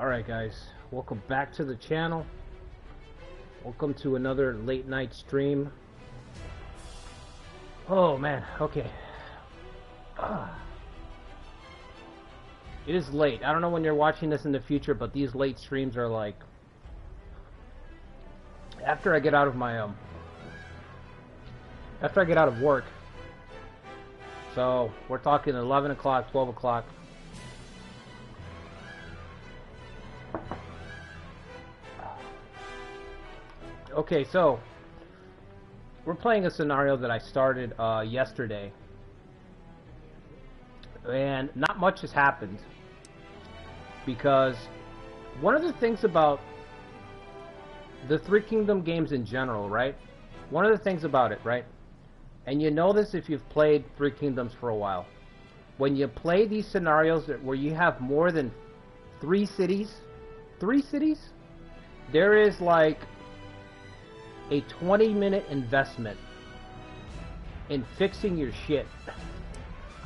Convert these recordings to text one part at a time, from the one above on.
Alright guys, welcome back to the channel. Welcome to another late night stream. Oh man, okay. It is late. I don't know when you're watching this in the future, but these late streams are like after I get out of my after I get out of work. So we're talking 11 o'clock, 12 o'clock. Okay, so we're playing a scenario that I started yesterday, and not much has happened because one of the things about the Three Kingdom games in general, right? One of the things about it, right? And you know this if you've played Three Kingdoms for a while. When you play these scenarios where you have more than three cities, there is like a 20-minute investment in fixing your shit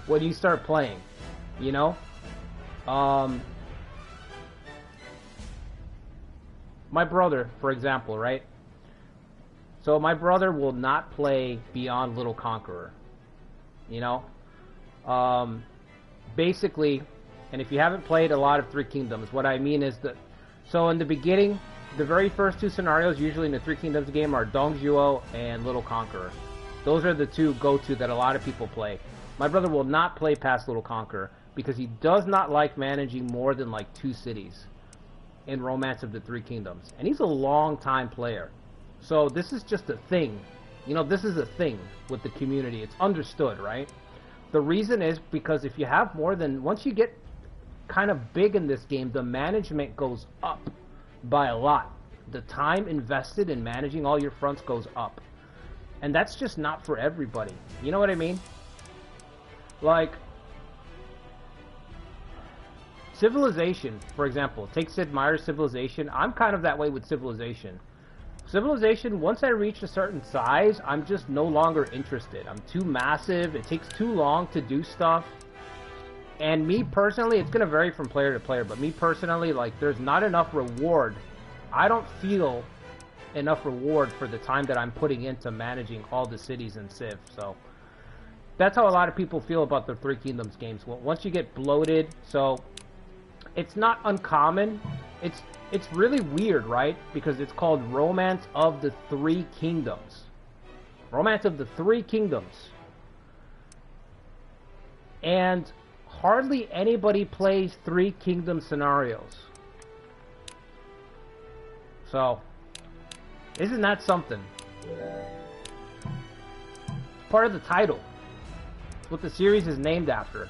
when you start playing, you know? My brother, for example, right? So my brother will not play beyond Little Conqueror, you know? Basically, and if you haven't played a lot of Three Kingdoms, what I mean is that, so in the beginning, the very first two scenarios usually in the Three Kingdoms game are Dongzhuo and Little Conqueror. Those are the two go-to that a lot of people play. My brother will not play past Little Conqueror because he does not like managing more than like 2 cities in Romance of the Three Kingdoms. And he's a long-time player. So this is just a thing. You know, this is a thing with the community. It's understood, right? The reason is because if you have more than... Once you get kind of big in this game, the management goes up by a lot. The time invested in managing all your fronts goes up. And that's just not for everybody. You know what I mean? Like, Civilization, for example. Take Sid Meier's Civilization. I'm kind of that way with Civilization. Civilization, once I reach a certain size, I'm just no longer interested. I'm too massive. It takes too long to do stuff. And me personally, it's going to vary from player to player, but me personally, like, there's not enough reward. I don't feel enough reward for the time that I'm putting into managing all the cities in Civ. So that's how a lot of people feel about the Three Kingdoms games. Well, once you get bloated, so it's not uncommon. It's really weird, right? Because it's called Romance of the Three Kingdoms. Romance of the Three Kingdoms. And hardly anybody plays Three Kingdom scenarios. So, isn't that something? Part of the title. It's what the series is named after.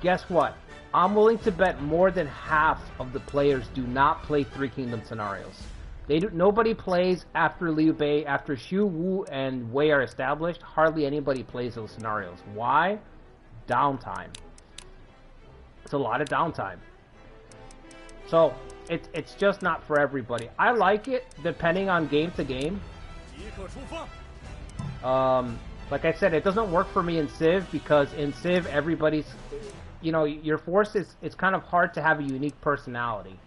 Guess what? I'm willing to bet more than half of the players do not play Three Kingdom scenarios. Nobody plays after Liu Bei, after Xu Wu and Wei are established. Hardly anybody plays those scenarios. Why? Downtime. It's a lot of downtime. So, it's just not for everybody. I like it depending on game to game. Like I said, it doesn't work for me in Civ because in Civ everybody's, you know, your force it's kind of hard to have a unique personality.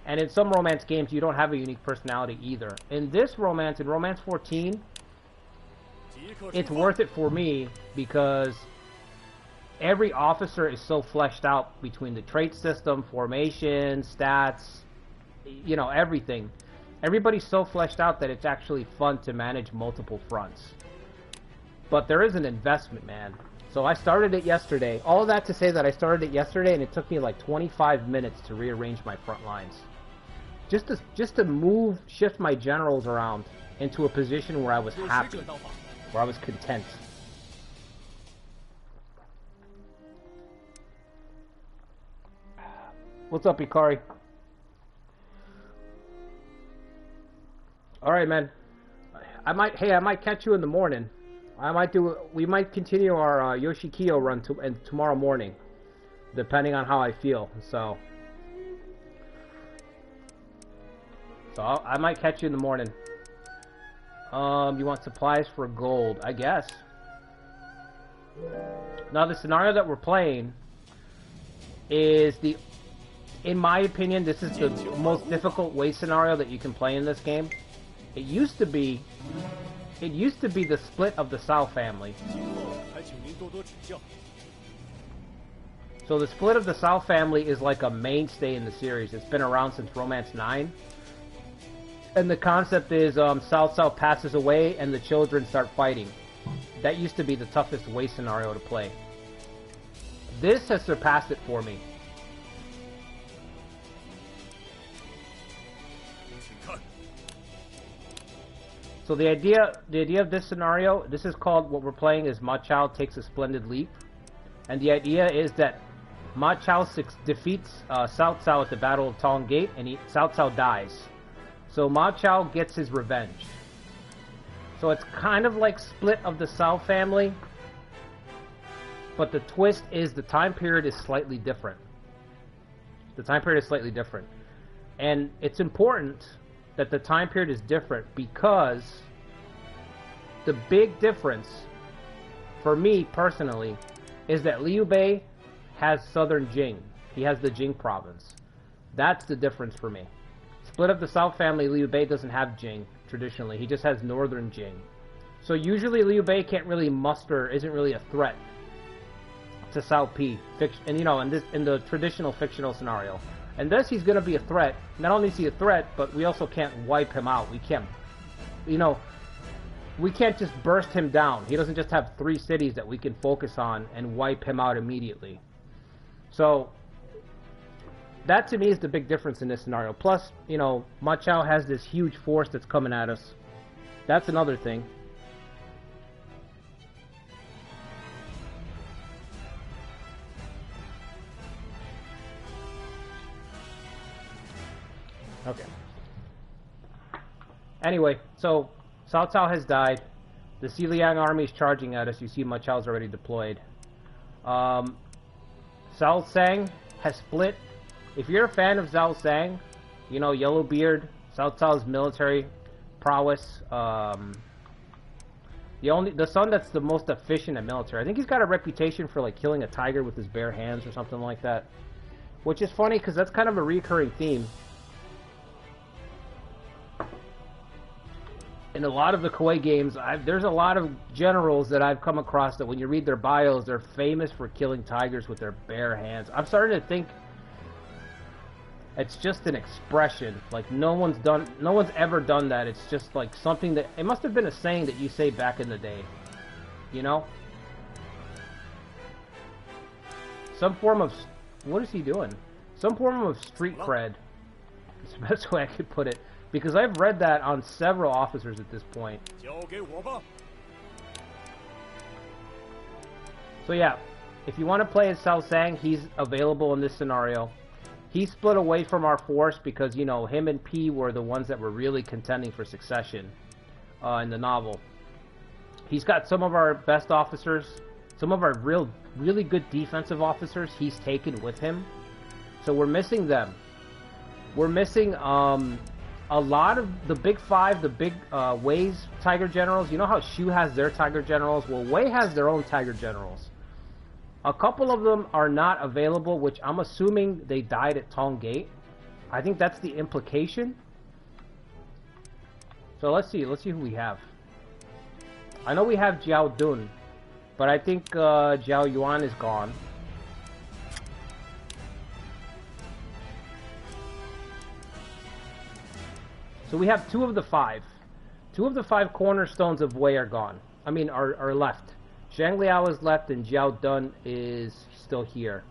And in some romance games you don't have a unique personality either. In this romance, in Romance 14, it's worth it for me because every officer is so fleshed out between the trait system, formation, stats, you know, everything. Everybody's so fleshed out that it's actually fun to manage multiple fronts. But there is an investment, man. So I started it yesterday. All of that to say that I started it yesterday and it took me like 25 minutes to rearrange my front lines. Just to shift my generals around into a position where I was happy, where I was content. What's up, Ikari? Alright, man. I might catch you in the morning. We might continue our Yoshikiyo run tomorrow morning, depending on how I feel. So I might catch you in the morning. You want supplies for gold, I guess. Now the scenario that we're playing is in my opinion, this is the most difficult way scenario that you can play in this game. It used to be the split of the Cao family. So the split of the Cao family is like a mainstay in the series. It's been around since Romance 9. And the concept is Cao passes away and the children start fighting. That used to be the toughest way scenario to play. This has surpassed it for me. So the idea of this scenario, this is called, what we're playing is Ma Chao takes a splendid leap. And the idea is that Ma Chao defeats Cao Cao at the Battle of Tong Gate, and Cao Cao dies. So Ma Chao gets his revenge. So it's kind of like split of the Cao family, but the twist is the time period is slightly different. The time period is slightly different. And it's important that the time period is different because the big difference for me personally is that Liu Bei has southern Jing. He has the Jing province. That's the difference for me. Split of the Cao family, Liu Bei doesn't have Jing traditionally. He just has northern Jing. So usually Liu Bei can't really muster, isn't really a threat to Cao Pi. And you know, in the traditional fictional scenario. And thus he's going to be a threat. Not only is he a threat, but we also can't wipe him out. We can't, you know, we can't just burst him down. He doesn't just have 3 cities that we can focus on and wipe him out immediately. So that to me is the big difference in this scenario. Plus, you know, Ma Chao has this huge force that's coming at us. That's another thing. Okay. Anyway, so Cao Cao has died. The Xiliang army is charging at us. You see Ma Chao's already deployed. Zhao Sang has split. If you're a fan of Zhao Sang, you know, Yellowbeard, Cao Cao's military prowess, the son that's the most efficient at military. I think he's got a reputation for like killing a tiger with his bare hands or something like that. Which is funny because that's kind of a recurring theme. In a lot of the Koei games, there's a lot of generals that I've come across that when you read their bios, they're famous for killing tigers with their bare hands. I'm starting to think it's just an expression. Like no one's ever done that. It's just like something that, it must have been a saying that you say back in the day. You know? Some form of, what is he doing? Some form of street cred. It's the best way I could put it. Because I've read that on several officers at this point. So yeah, if you want to play as Cao Sang, he's available in this scenario. He split away from our force because, you know, him and P were the ones that were really contending for succession in the novel. He's got some of our best officers, some of our really good defensive officers he's taken with him. So we're missing them. We're missing a lot of the big 5, the big Wei's Tiger Generals. You know how Shu has their Tiger Generals? Well, Wei has their own Tiger Generals. A couple of them are not available, which I'm assuming they died at Tong Gate. I think that's the implication. So let's see who we have. I know we have Jiao Dun, but I think Jiao Yuan is gone. So we have 2 of the 5. 2 of the 5 cornerstones of Wei are gone. I mean, are left. Zhang Liao is left and Jiao Dun is still here.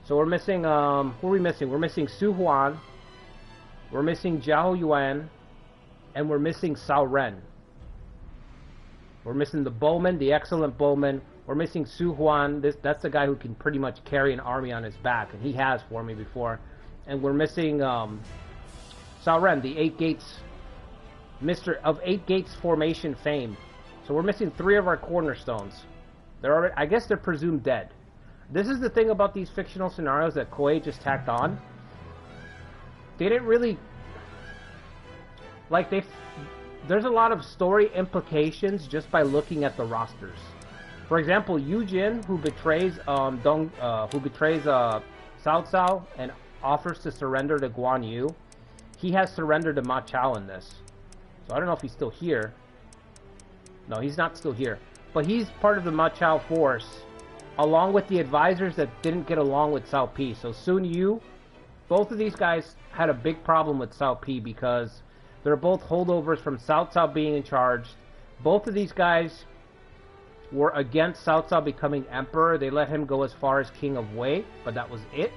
So we're missing, who are we missing? We're missing Su Huan. We're missing Jiao Yuan. And we're missing Cao Ren. We're missing the bowman, the excellent bowman. We're missing Su Huan. That's the guy who can pretty much carry an army on his back. And he has for me before. And we're missing, Cao Ren, the 8 Gates, Mr. of 8 Gates formation fame. So we're missing 3 of our cornerstones. They're already, I guess they're presumed dead. This is the thing about these fictional scenarios that Koei just tacked on. They didn't really, like there's a lot of story implications just by looking at the rosters. For example, Yu Jin, who betrays Cao Cao Cao and offers to surrender to Guan Yu, he has surrendered to Ma Chao in this. So I don't know if he's still here. No, he's not still here. But he's part of the Ma Chao force, along with the advisors that didn't get along with Cao Pi. So Sun Yu, both of these guys had a big problem with Cao Pi because they're both holdovers from Cao Cao being in charge. Both of these guys were against Cao Cao becoming emperor. They let him go as far as king of Wei, but that was it.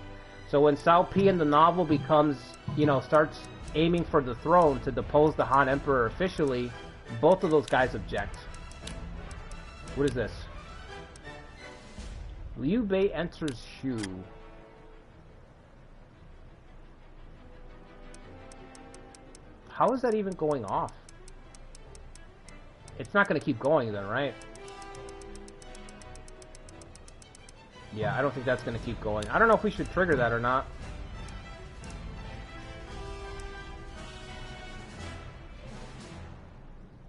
So when Cao Pi in the novel becomes, you know, starts aiming for the throne to depose the Han Emperor officially, both of those guys object. What is this? Liu Bei enters Shu. How is that even going off? It's not going to keep going then, right? Yeah, I don't think that's going to keep going. I don't know if we should trigger that or not.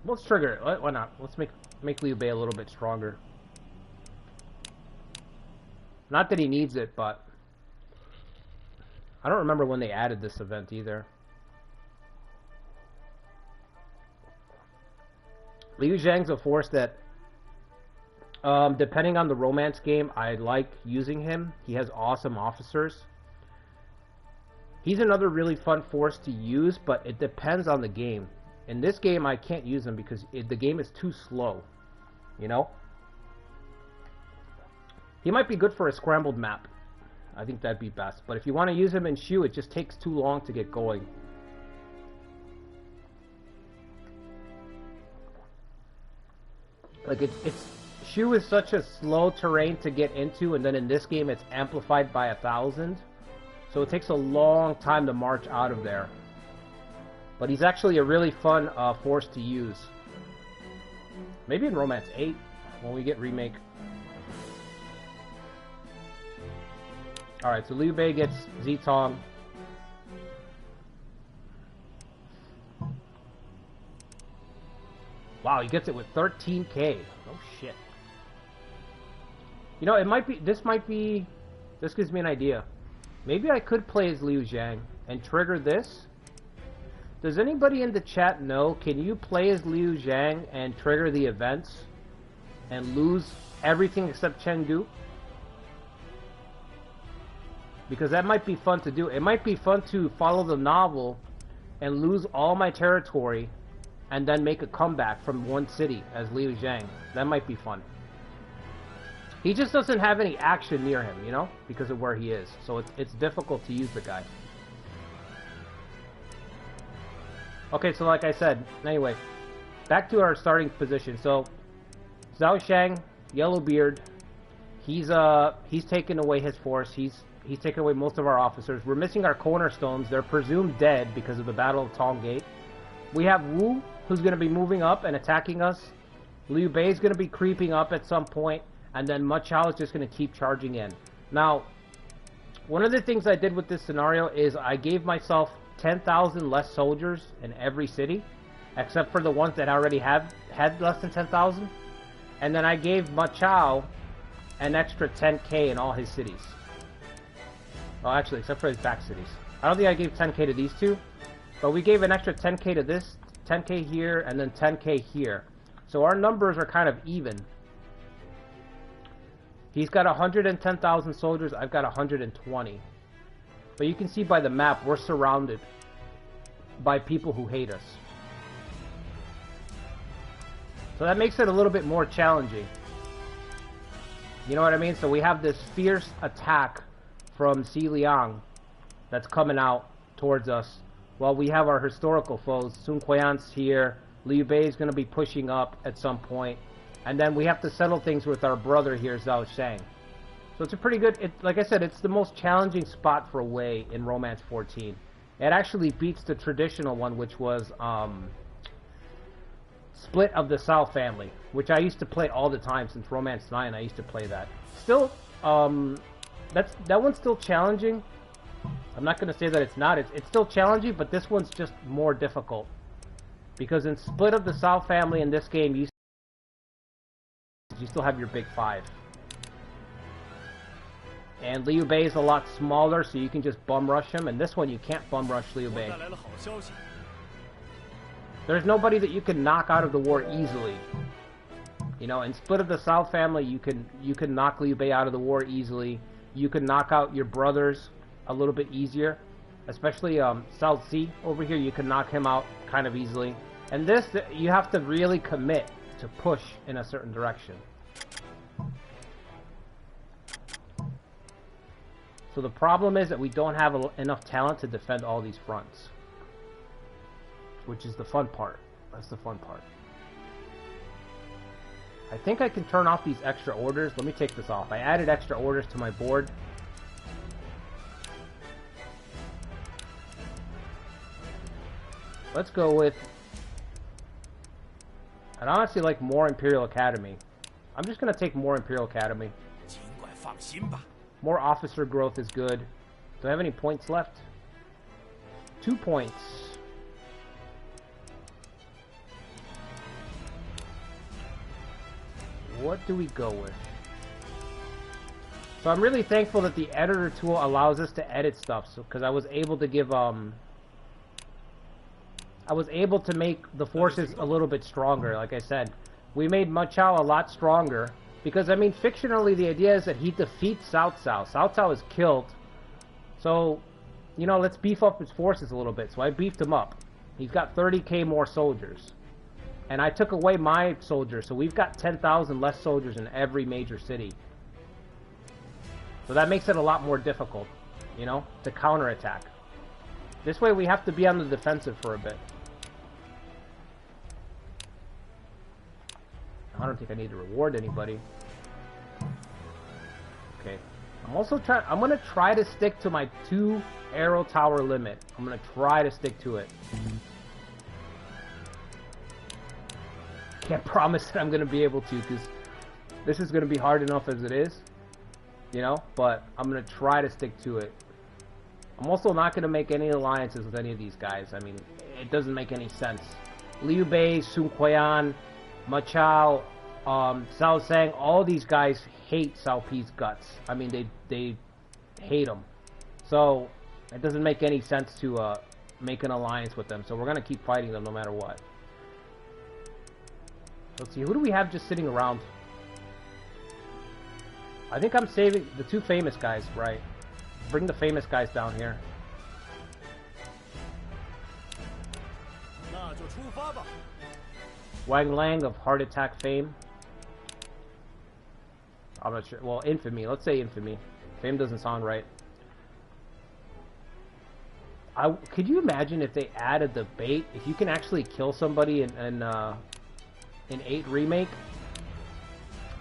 Let's trigger it. Why not? Let's make Liu Bei a little bit stronger. Not that he needs it, but I don't remember when they added this event either. Liu Zhang's a force that, depending on the romance game, I like using him. He has awesome officers. He's another really fun force to use, but it depends on the game. In this game, I can't use him because the game is too slow, you know? He might be good for a scrambled map. I think that'd be best. But if you want to use him in Shu, it just takes too long to get going. Like, Shu is such a slow terrain to get into, and then in this game it's amplified by 1,000. So it takes a long time to march out of there. But he's actually a really fun force to use. Maybe in Romance 8, when we get Remake. Alright, so Liu Bei gets Zitong. Wow, he gets it with 13k. Oh shit. You know, this gives me an idea. Maybe I could play as Liu Zhang and trigger this. Does anybody in the chat know, can you play as Liu Zhang and trigger the events and lose everything except Chengdu? Because that might be fun to do. It might be fun to follow the novel and lose all my territory and then make a comeback from one city as Liu Zhang. That might be fun. He just doesn't have any action near him, you know, because of where he is. So it's difficult to use the guy. Okay, so like I said, anyway, back to our starting position. So Zhao Shang, Yellowbeard, he's taken away his force. He's taken away most of our officers. We're missing our cornerstones. They're presumed dead because of the Battle of Tong Gate. We have Wu, who's going to be moving up and attacking us. Liu Bei is going to be creeping up at some point, and then Ma Chao is just going to keep charging in. Now, one of the things I did with this scenario is I gave myself 10,000 less soldiers in every city, except for the ones that already had less than 10,000. And then I gave Ma Chao an extra 10k in all his cities. Oh, actually, except for his back cities. I don't think I gave 10k to these two, but we gave an extra 10k to this, 10k here, and then 10k here. So our numbers are kind of even. He's got 110,000 soldiers, I've got 120. But you can see by the map, we're surrounded by people who hate us. So that makes it a little bit more challenging. You know what I mean? So we have this fierce attack from Xi Liang that's coming out towards us. Well, we have our historical foes. Sun Quan's here. Liu Bei is going to be pushing up at some point. And then we have to settle things with our brother here, Zhao Shang. So it's a pretty good, like I said, it's the most challenging spot for Wei in Romance 14. It actually beats the traditional one, which was Split of the Cao family, which I used to play all the time since Romance 9. I used to play that. Still, that one's still challenging. I'm not going to say that it's not. It's still challenging, but this one's just more difficult. Because in Split of the Cao family in this game, you still have your big five. And Liu Bei is a lot smaller, so you can just bum rush him. And this one, you can't bum rush Liu Bei. There's nobody that you can knock out of the war easily. You know, in Split of the South family, you can knock Liu Bei out of the war easily. You can knock out your brothers a little bit easier. Especially Cao Ci over here, you can knock him out kind of easily. And this, you have to really commit to push in a certain direction. So the problem is that we don't have enough talent to defend all these fronts. Which is the fun part. That's the fun part. I think I can turn off these extra orders. Let me take this off. I added extra orders to my board. Let's go with... I'd honestly like more Imperial Academy. I'm just going to take more Imperial Academy. More officer growth is good. Do I have any points left? 2 points. What do we go with? So I'm really thankful that the editor tool allows us to edit stuff, so because I was able to give I was able to make the forces a little bit stronger. Like I said, we made Ma Chao a lot stronger because, I mean, fictionally the idea is that he defeats Cao Cao. Cao Cao is killed, so you know, let's beef up his forces a little bit. So I beefed him up. He's got 30k more soldiers. And I took away my soldiers, so we've got 10,000 less soldiers in every major city. So that makes it a lot more difficult, you know, to counterattack. This way we have to be on the defensive for a bit. I don't think I need to reward anybody. Okay. I'm gonna try to stick to my 2 arrow tower limit. I'm gonna try to stick to it. Can't promise that I'm gonna be able to, because this is gonna be hard enough as it is, you know, but I'm gonna try to stick to it. I'm also not gonna make any alliances with any of these guys. I mean, it doesn't make any sense. Liu Bei, Sun Quan, Ma Chao, Cao Sang, all these guys hate Cao Pi's guts. I mean, they hate him. So it doesn't make any sense to make an alliance with them. So we're gonna keep fighting them no matter what. Let's see, who do we have just sitting around? I think I'm saving the 2 famous guys, right? Bring the famous guys down here. Wang Lang of Heart Attack fame. I'm not sure. Well, infamy. Let's say infamy. Fame doesn't sound right. Could you imagine if they added the bait? If you can actually kill somebody in 8 Remake?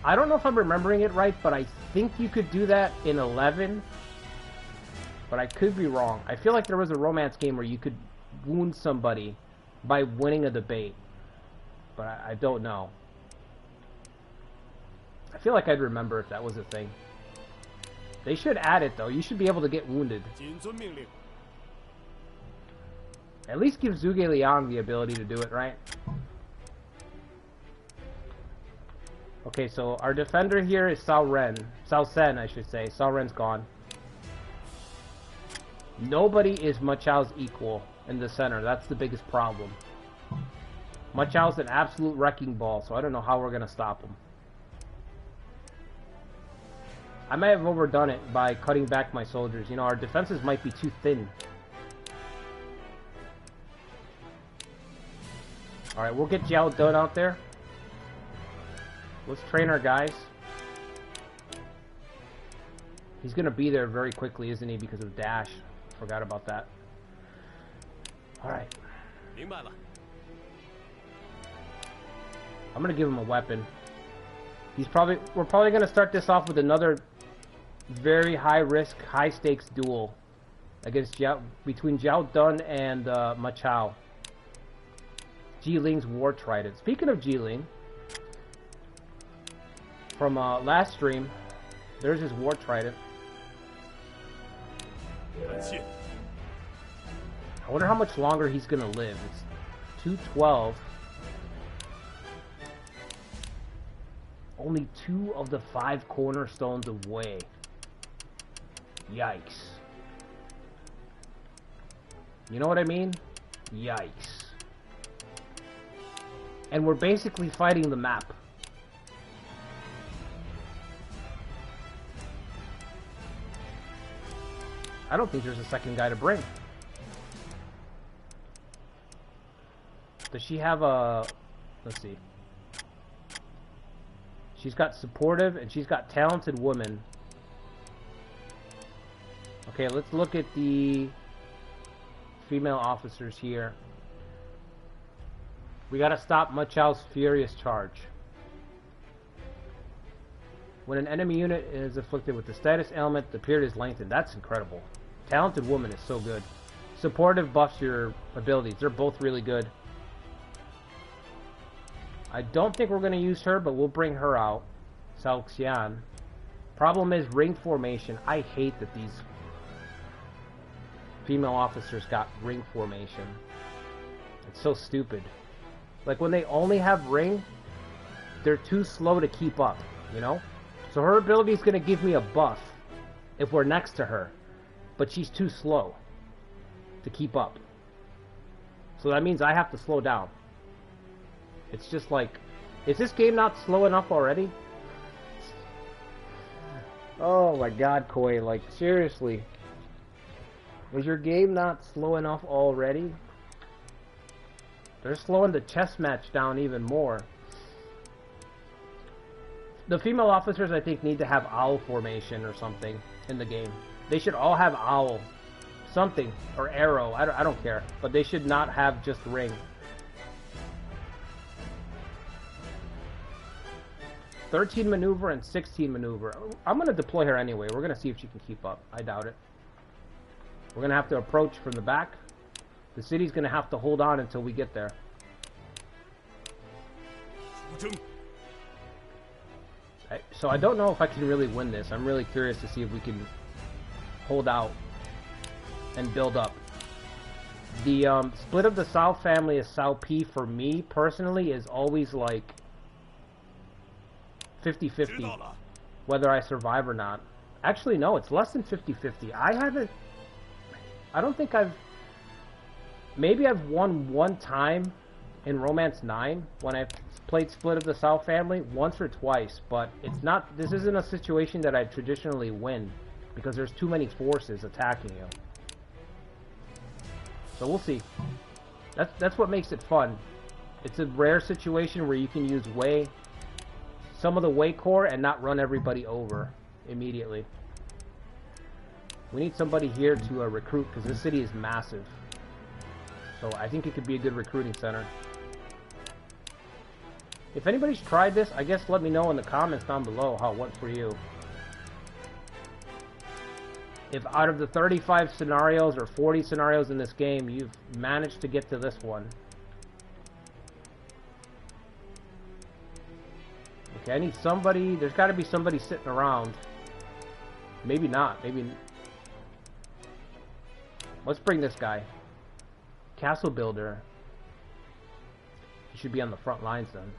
I don't know if I'm remembering it right, but I think you could do that in 11. But I could be wrong. I feel like there was a romance game where you could wound somebody by winning a debate. But I don't know. I feel like I'd remember if that was a thing. They should add it, though. You should be able to get wounded. At least give Zhuge Liang the ability to do it, right? Okay, so our defender here is Cao Sen, I should say. Cao Ren's gone. Nobody is Ma Chao's equal in the center. That's the biggest problem. Ma Chao's an absolute wrecking ball, so I don't know how we're going to stop him. I may have overdone it by cutting back my soldiers. You know, our defenses might be too thin. Alright, we'll get Jiao Dun out there. Let's train our guys. He's going to be there very quickly, isn't he, because of Dash. Forgot about that. Alright. I'm going to give him a weapon. We're probably going to start this off with another very high risk, high stakes duel against between Jiao Dun and Ma Chao. Jiling's War Trident. Speaking of Jiling, from last stream, there's his War Trident. I wonder how much longer he's gonna live. It's 212. Only 2 of the 5 cornerstones away. Yikes. You know what I mean? Yikes. And we're basically fighting the map. I don't think there's a second guy to bring. Does she have a... Let's see. She's got supportive and she's got talented women. Okay, let's look at the female officers here. We gotta stop Machao's furious charge. When an enemy unit is afflicted with the status ailment, the period is lengthened. That's incredible. Talented woman is so good. Supportive buffs your abilities. They're both really good. I don't think we're going to use her, but we'll bring her out. Sao Xian. Problem is ring formation. I hate that these female officers got ring formation. It's so stupid. Like when they only have ring, they're too slow to keep up, you know? So her ability is going to give me a buff if we're next to her, but she's too slow to keep up. So that means I have to slow down. It's just like, is this game not slow enough already? Oh my god, Koi, like seriously. Is your game not slow enough already? They're slowing the chess match down even more. The female officers, I think, need to have owl formation or something in the game. They should all have owl. Something. Or arrow. I don't care. But they should not have just ring. 13 maneuver and 16 maneuver. I'm going to deploy her anyway. We're going to see if she can keep up. I doubt it. We're going to have to approach from the back. The city's going to have to hold on until we get there. So I don't know if I can really win this. I'm really curious to see if we can hold out and build up. The split of the Sao family is Sao P for me personally is always like 50-50 whether I survive or not. Actually no, it's less than 50-50. I don't think maybe I've won one time in Romance 9 when I've played Split of the Sao family, once or twice, but it's not, this isn't a situation that I traditionally win because there's too many forces attacking you. So we'll see. That's what makes it fun. It's a rare situation where you can use some of the Wei core and not run everybody over immediately. We need somebody here to recruit because this city is massive. So I think it could be a good recruiting center. If anybody's tried this, I guess let me know in the comments down below how it went for you. If out of the 35 scenarios or 40 scenarios in this game, you've managed to get to this one. Okay, I need somebody, there's got to be somebody sitting around. Maybe not, maybe... Let's bring this guy. Castle Builder. He should be on the front lines then.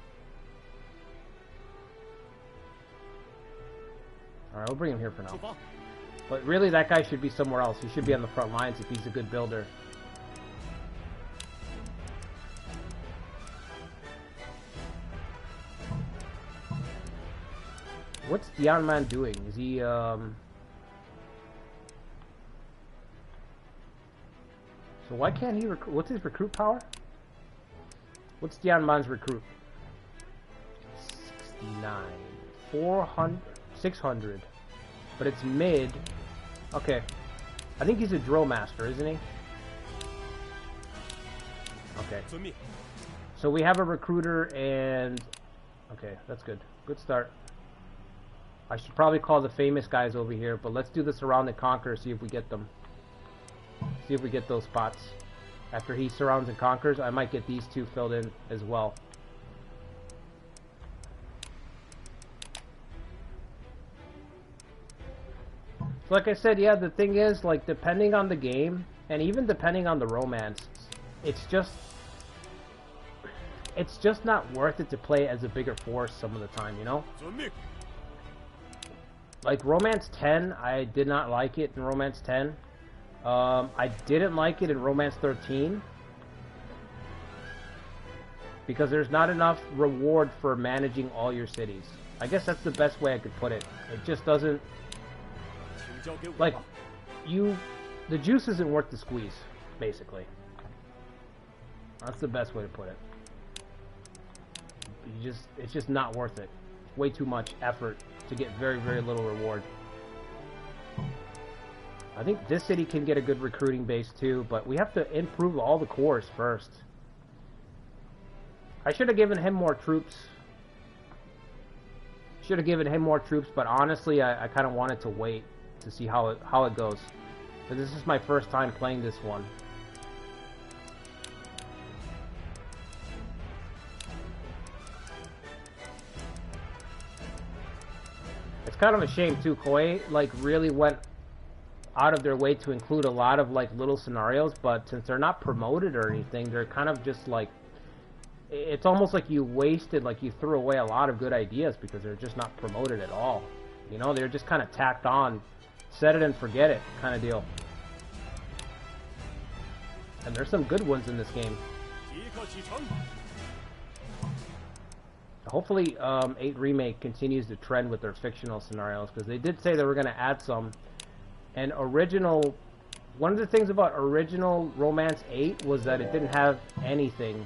Alright, we'll bring him here for now. But really, that guy should be somewhere else. He should be on the front lines if he's a good builder. What's Dianman doing? Is he, So why can't he recruit? What's his recruit power? What's Dianman's recruit? 69. 400... 600. But it's mid. Okay. I think he's a drill master, isn't he? Okay. So we have a recruiter and... Okay, that's good. Good start. I should probably call the famous guys over here, but let's do this around and conquer, see if we get them. See if we get those spots. After he surrounds and conquers, I might get these two filled in as well. So like I said, yeah, the thing is, like, depending on the game, and even depending on the romance, it's just not worth it to play as a bigger force some of the time, you know? Like Romance 10, I did not like it in Romance 10. I didn't like it in Romance 13 because there's not enough reward for managing all your cities. I guess that's the best way I could put it. It just doesn't, like, the juice isn't worth the squeeze, basically. That's the best way to put it. It's just not worth it. It's way too much effort to get very, very little reward. I think this city can get a good recruiting base too, but we have to improve all the cores first. I should have given him more troops. Should have given him more troops, but honestly, I kind of wanted to wait to see how it goes. But this is my first time playing this one. It's kind of a shame too. Koei like really went out of their way to include a lot of like little scenarios, but since they're not promoted or anything, they're kind of just like, it's almost like you wasted, like you threw away a lot of good ideas because they're just not promoted at all. You know, they're just kind of tacked on, set it and forget it kind of deal. And there's some good ones in this game. Hopefully 8 Remake continues the trend with their fictional scenarios, because they did say they were going to add some. And original, one of the things about original Romance 8 was that it didn't have anything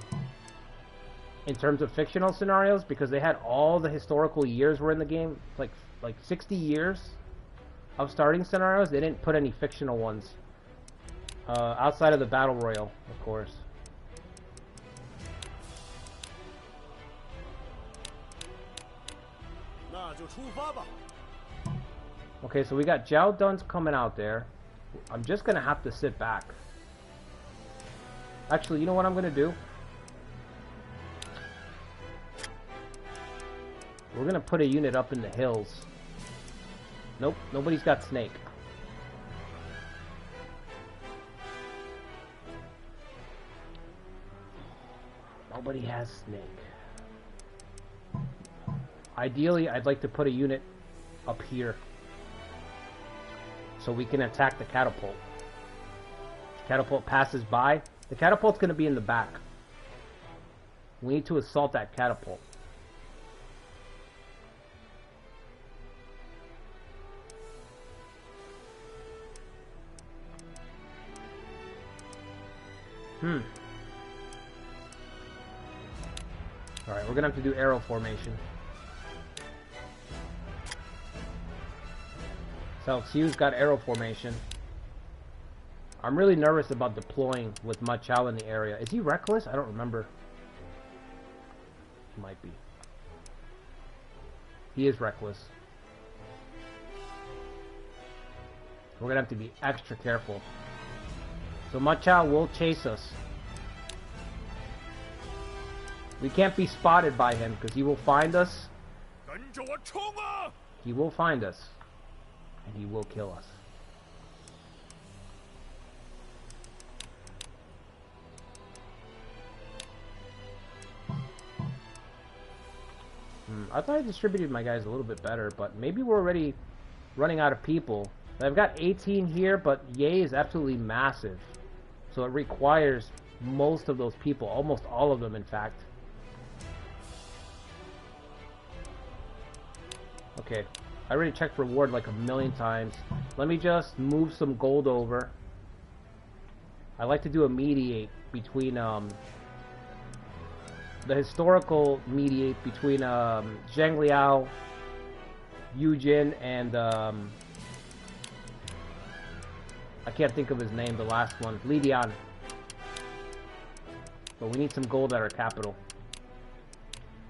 in terms of fictional scenarios, because they had all the historical years were in the game, like 60 years of starting scenarios. They didn't put any fictional ones outside of the Battle Royale, of course. Okay, so we got Zhao Dun's coming out there. I'm just gonna have to sit back. Actually, you know what I'm gonna do? We're gonna put a unit up in the hills. Nope, nobody's got Snake. Nobody has Snake. Ideally, I'd like to put a unit up here so we can attack the catapult. Catapult passes by. The catapult's going to be in the back. We need to assault that catapult. Alright, we're going to have to do arrow formation. So Xiu's got arrow formation. I'm really nervous about deploying with Ma Chao in the area. Is he reckless? I don't remember. He might be. He is reckless. We're gonna have to be extra careful. So Ma Chao will chase us. We can't be spotted by him because he will find us. He will find us. And he will kill us. I thought I distributed my guys a little bit better, but maybe we're already running out of people. I've got 18 here, but Ye is absolutely massive. So it requires most of those people, almost all of them in fact. Okay. I already checked reward like 1,000,000 times. Let me just move some gold over. I like to do a mediate between the historical mediate between Zheng Liao, Yu Jin, and I can't think of his name, the last one, Li Dian. But we need some gold at our capital.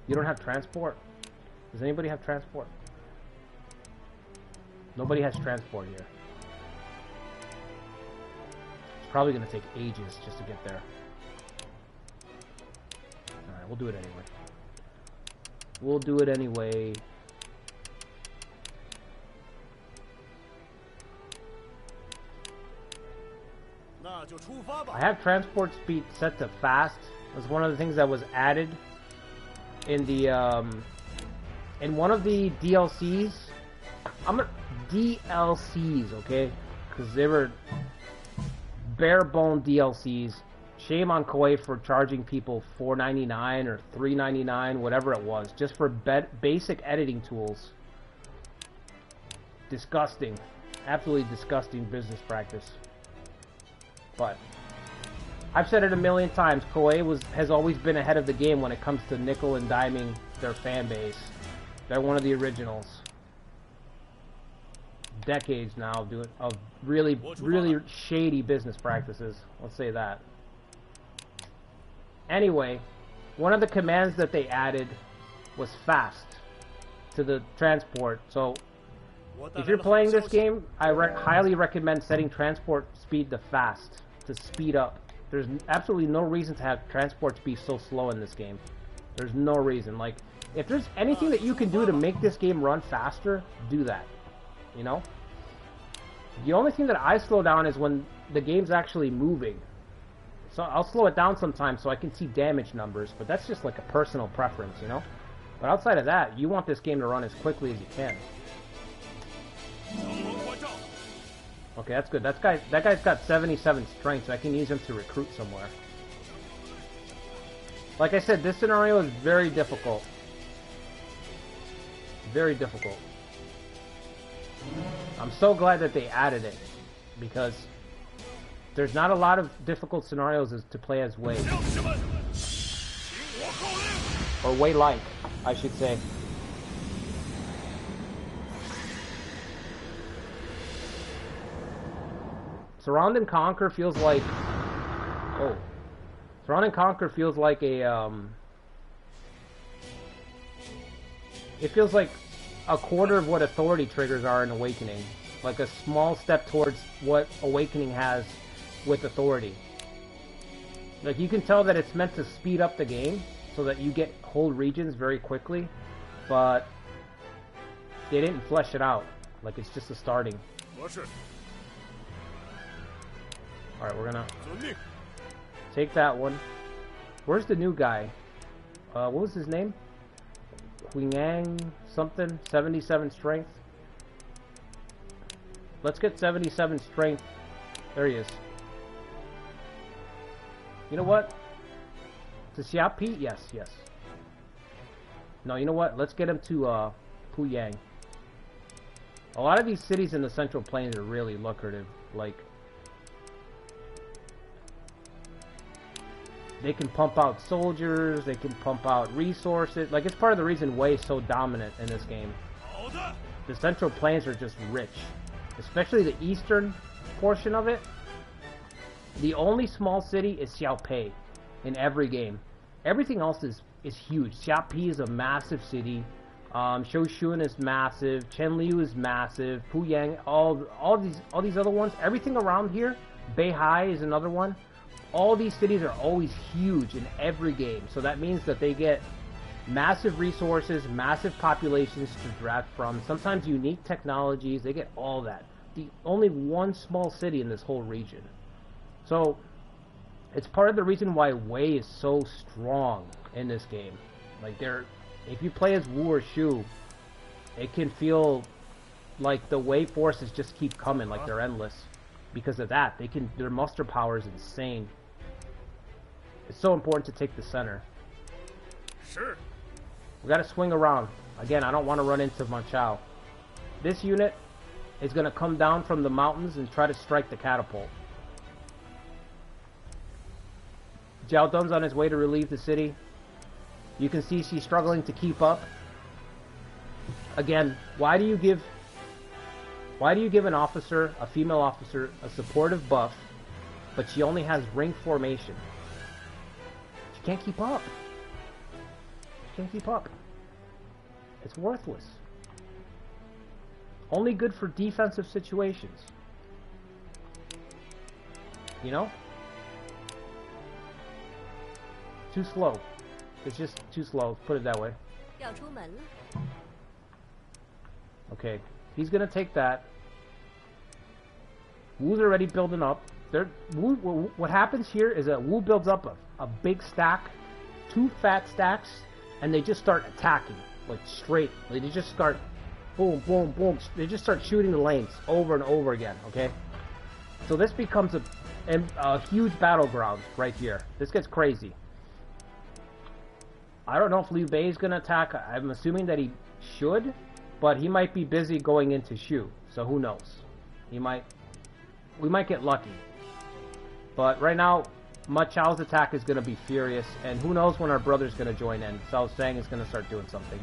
You don't have transport? Does anybody have transport? Nobody has transport here. It's probably going to take ages just to get there. Alright, we'll do it anyway. We'll do it anyway. I have transport speed set to fast. That's one of the things that was added in the in one of the DLCs I'm gonna DLCs, okay? Because they were bare bone DLCs. Shame on Koei for charging people $4.99 or $3.99, whatever it was, just for basic editing tools. Disgusting. Absolutely disgusting business practice. But I've said it a million times, Koei has always been ahead of the game when it comes to nickel and diming their fan base. They're one of the originals. Decades now of really shady business practices. Let's say that. Anyway, one of the commands that they added was fast to the transport. So if you're playing this game, I highly recommend setting transport speed to fast, to speed up. There's absolutely no reason to have transport speed so slow in this game. There's no reason. Like, if there's anything that you can do to make this game run faster, do that. You know? The only thing that I slow down is when the game's actually moving. So I'll slow it down sometimes so I can see damage numbers, but that's just like a personal preference, you know? But outside of that, you want this game to run as quickly as you can. Okay, that's good. That guy's got 77 strength, so I can use him to recruit somewhere. Like I said, this scenario is very difficult. Very difficult. I'm so glad that they added it, because there's not a lot of difficult scenarios to play as Wei. Or Wei-like, I should say. Surround and Conquer feels like... Oh. Surround and Conquer feels like a, It feels like a quarter of what Authority triggers are in Awakening. Like a small step towards what Awakening has with Authority. Like, you can tell that it's meant to speed up the game so that you get whole regions very quickly, but they didn't flesh it out. Like, it's just a starting. Alright, we're gonna take that one. Where's the new guy? What was his name? Huingang something? 77 strength? Let's get 77 strength. There he is. You know what? To Xiaopi? Yes, yes. No, you know what? Let's get him to Puyang. A lot of these cities in the Central Plains are really lucrative. Like, they can pump out soldiers, they can pump out resources. Like, it's part of the reason Wei is so dominant in this game. The Central Plains are just rich. Especially the eastern portion of it. The only small city is Xiaopei in every game. Everything else is huge. Xiaopi is a massive city. Shoshun is massive. Chenliu is massive. Puyang, all these other ones. Everything around here. Beihai is another one. All these cities are always huge in every game. So that means that they get massive resources, massive populations to draft from. Sometimes unique technologies. They get all that. Only one small city in this whole region. So it's part of the reason why Wei is so strong in this game. Like, if you play as Wu or Shu, it can feel like the Wei forces just keep coming, like they're endless. Because of that, their muster power is insane. It's so important to take the center. Sure. We gotta swing around. Again, I don't want to run into Manchao. This unit is gonna come down from the mountains and try to strike the catapult. Jiao Dun's on his way to relieve the city. You can see she's struggling to keep up. Again, why do you give an officer, a female officer, a supportive buff, but she only has ring formation? She can't keep up. She can't keep up. It's worthless. Only good for defensive situations. You know? Too slow. It's just too slow, put it that way. Okay, he's gonna take that. Wu's already building up. What happens here is that Wu builds up a big stack, 2 fat stacks, and they just start attacking, like straight. They just start boom, boom, boom. They just start shooting the lanes over and over again, okay? So this becomes a huge battleground right here. This gets crazy. I don't know if Liu Bei is going to attack. I'm assuming that he should, but he might be busy going into Shu, so who knows? We might get lucky. But right now, Ma Chao's attack is going to be furious, and who knows when our brother's going to join in. Cao Zhang is going to start doing something.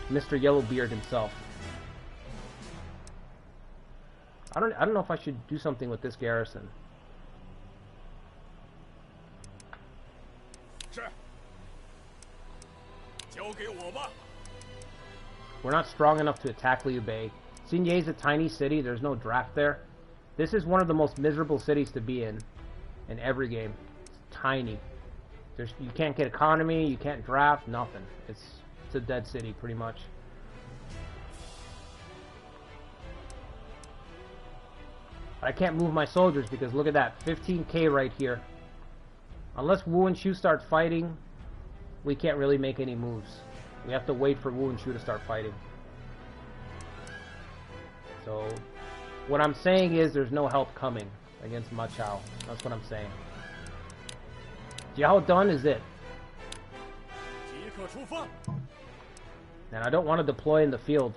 Mr. Yellowbeard himself. I don't know if I should do something with this garrison. We're not strong enough to attack Liu Bei. Xinye is a tiny city. There's no draft there. This is one of the most miserable cities to be in every game. It's tiny. You can't get economy. You can't draft. Nothing. It's a dead city pretty much. I can't move my soldiers because look at that, 15k right here. Unless Wu and Shu start fighting, we can't really make any moves. We have to wait for Wu and Shu to start fighting. So, what I'm saying is there's no help coming against Ma Chao. That's what I'm saying. Jiao Dun is it. And I don't want to deploy in the field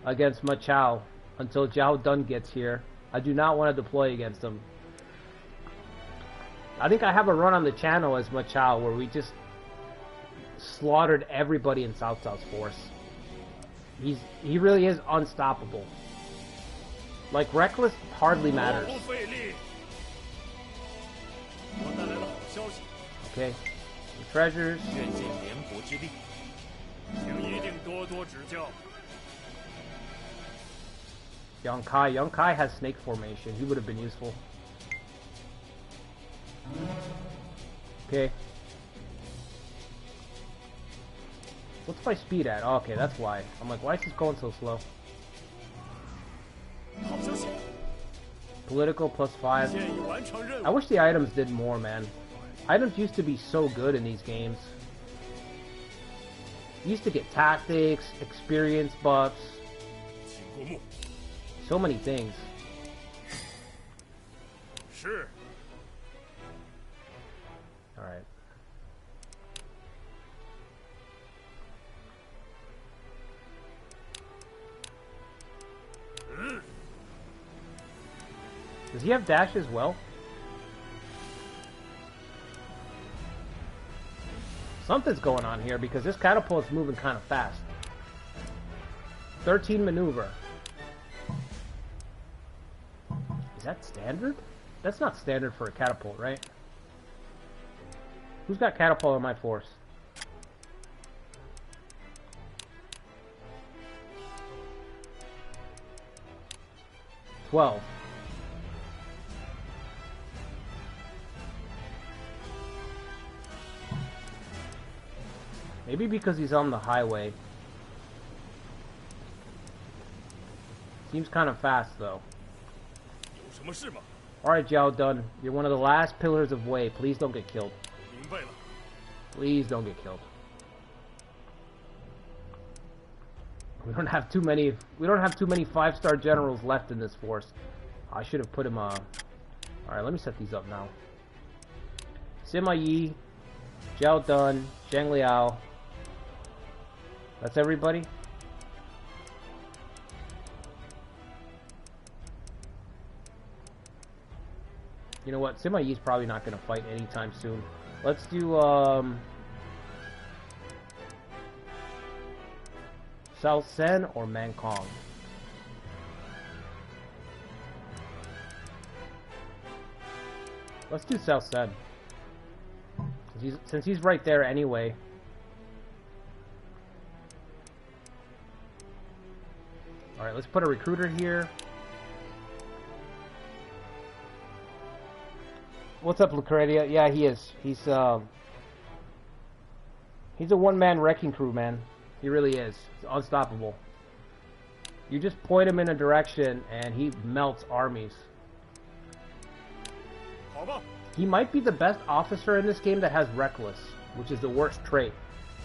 against Ma Chao until Jiao Dun gets here. I do not want to deploy against him. I think I have a run on the channel as Ma Chao where we just slaughtered everybody in Cao Cao's force. He really is unstoppable. Like, Reckless hardly matters. Okay. The treasures. Yang Kai has snake formation. He would have been useful. Okay. What's my speed at? Oh, okay, that's why. I'm like, why is this going so slow? Political +5. I wish the items did more, man. Items used to be so good in these games. You used to get tactics, experience buffs. So many things. Sure. Alright. Does he have dash as well? Something's going on here because this catapult is moving kind of fast. 13 maneuver. Is that standard? That's not standard for a catapult, right? Who's got catapult on my force? $12. Maybe because he's on the highway. Seems kind of fast, though. Alright, Jiao Dun. You're one of the last pillars of Wei. Please don't get killed. Please don't get killed. We don't have too many 5-star generals left in this force. I should have put him Alright, let me set these up now. Sima Yi, Jiao Dun, Zhang Liao. That's everybody? You know what? Sima Yi's probably not going to fight anytime soon. Let's do, Cao Sen or Man Kong? Let's do Cao Sen. Since he's right there anyway. Alright, let's put a recruiter here. What's up, Lucretia? Yeah, he is. He's a one-man wrecking crew, man. He really is. He's unstoppable. You just point him in a direction and he melts armies. He might be the best officer in this game that has Reckless, which is the worst trait.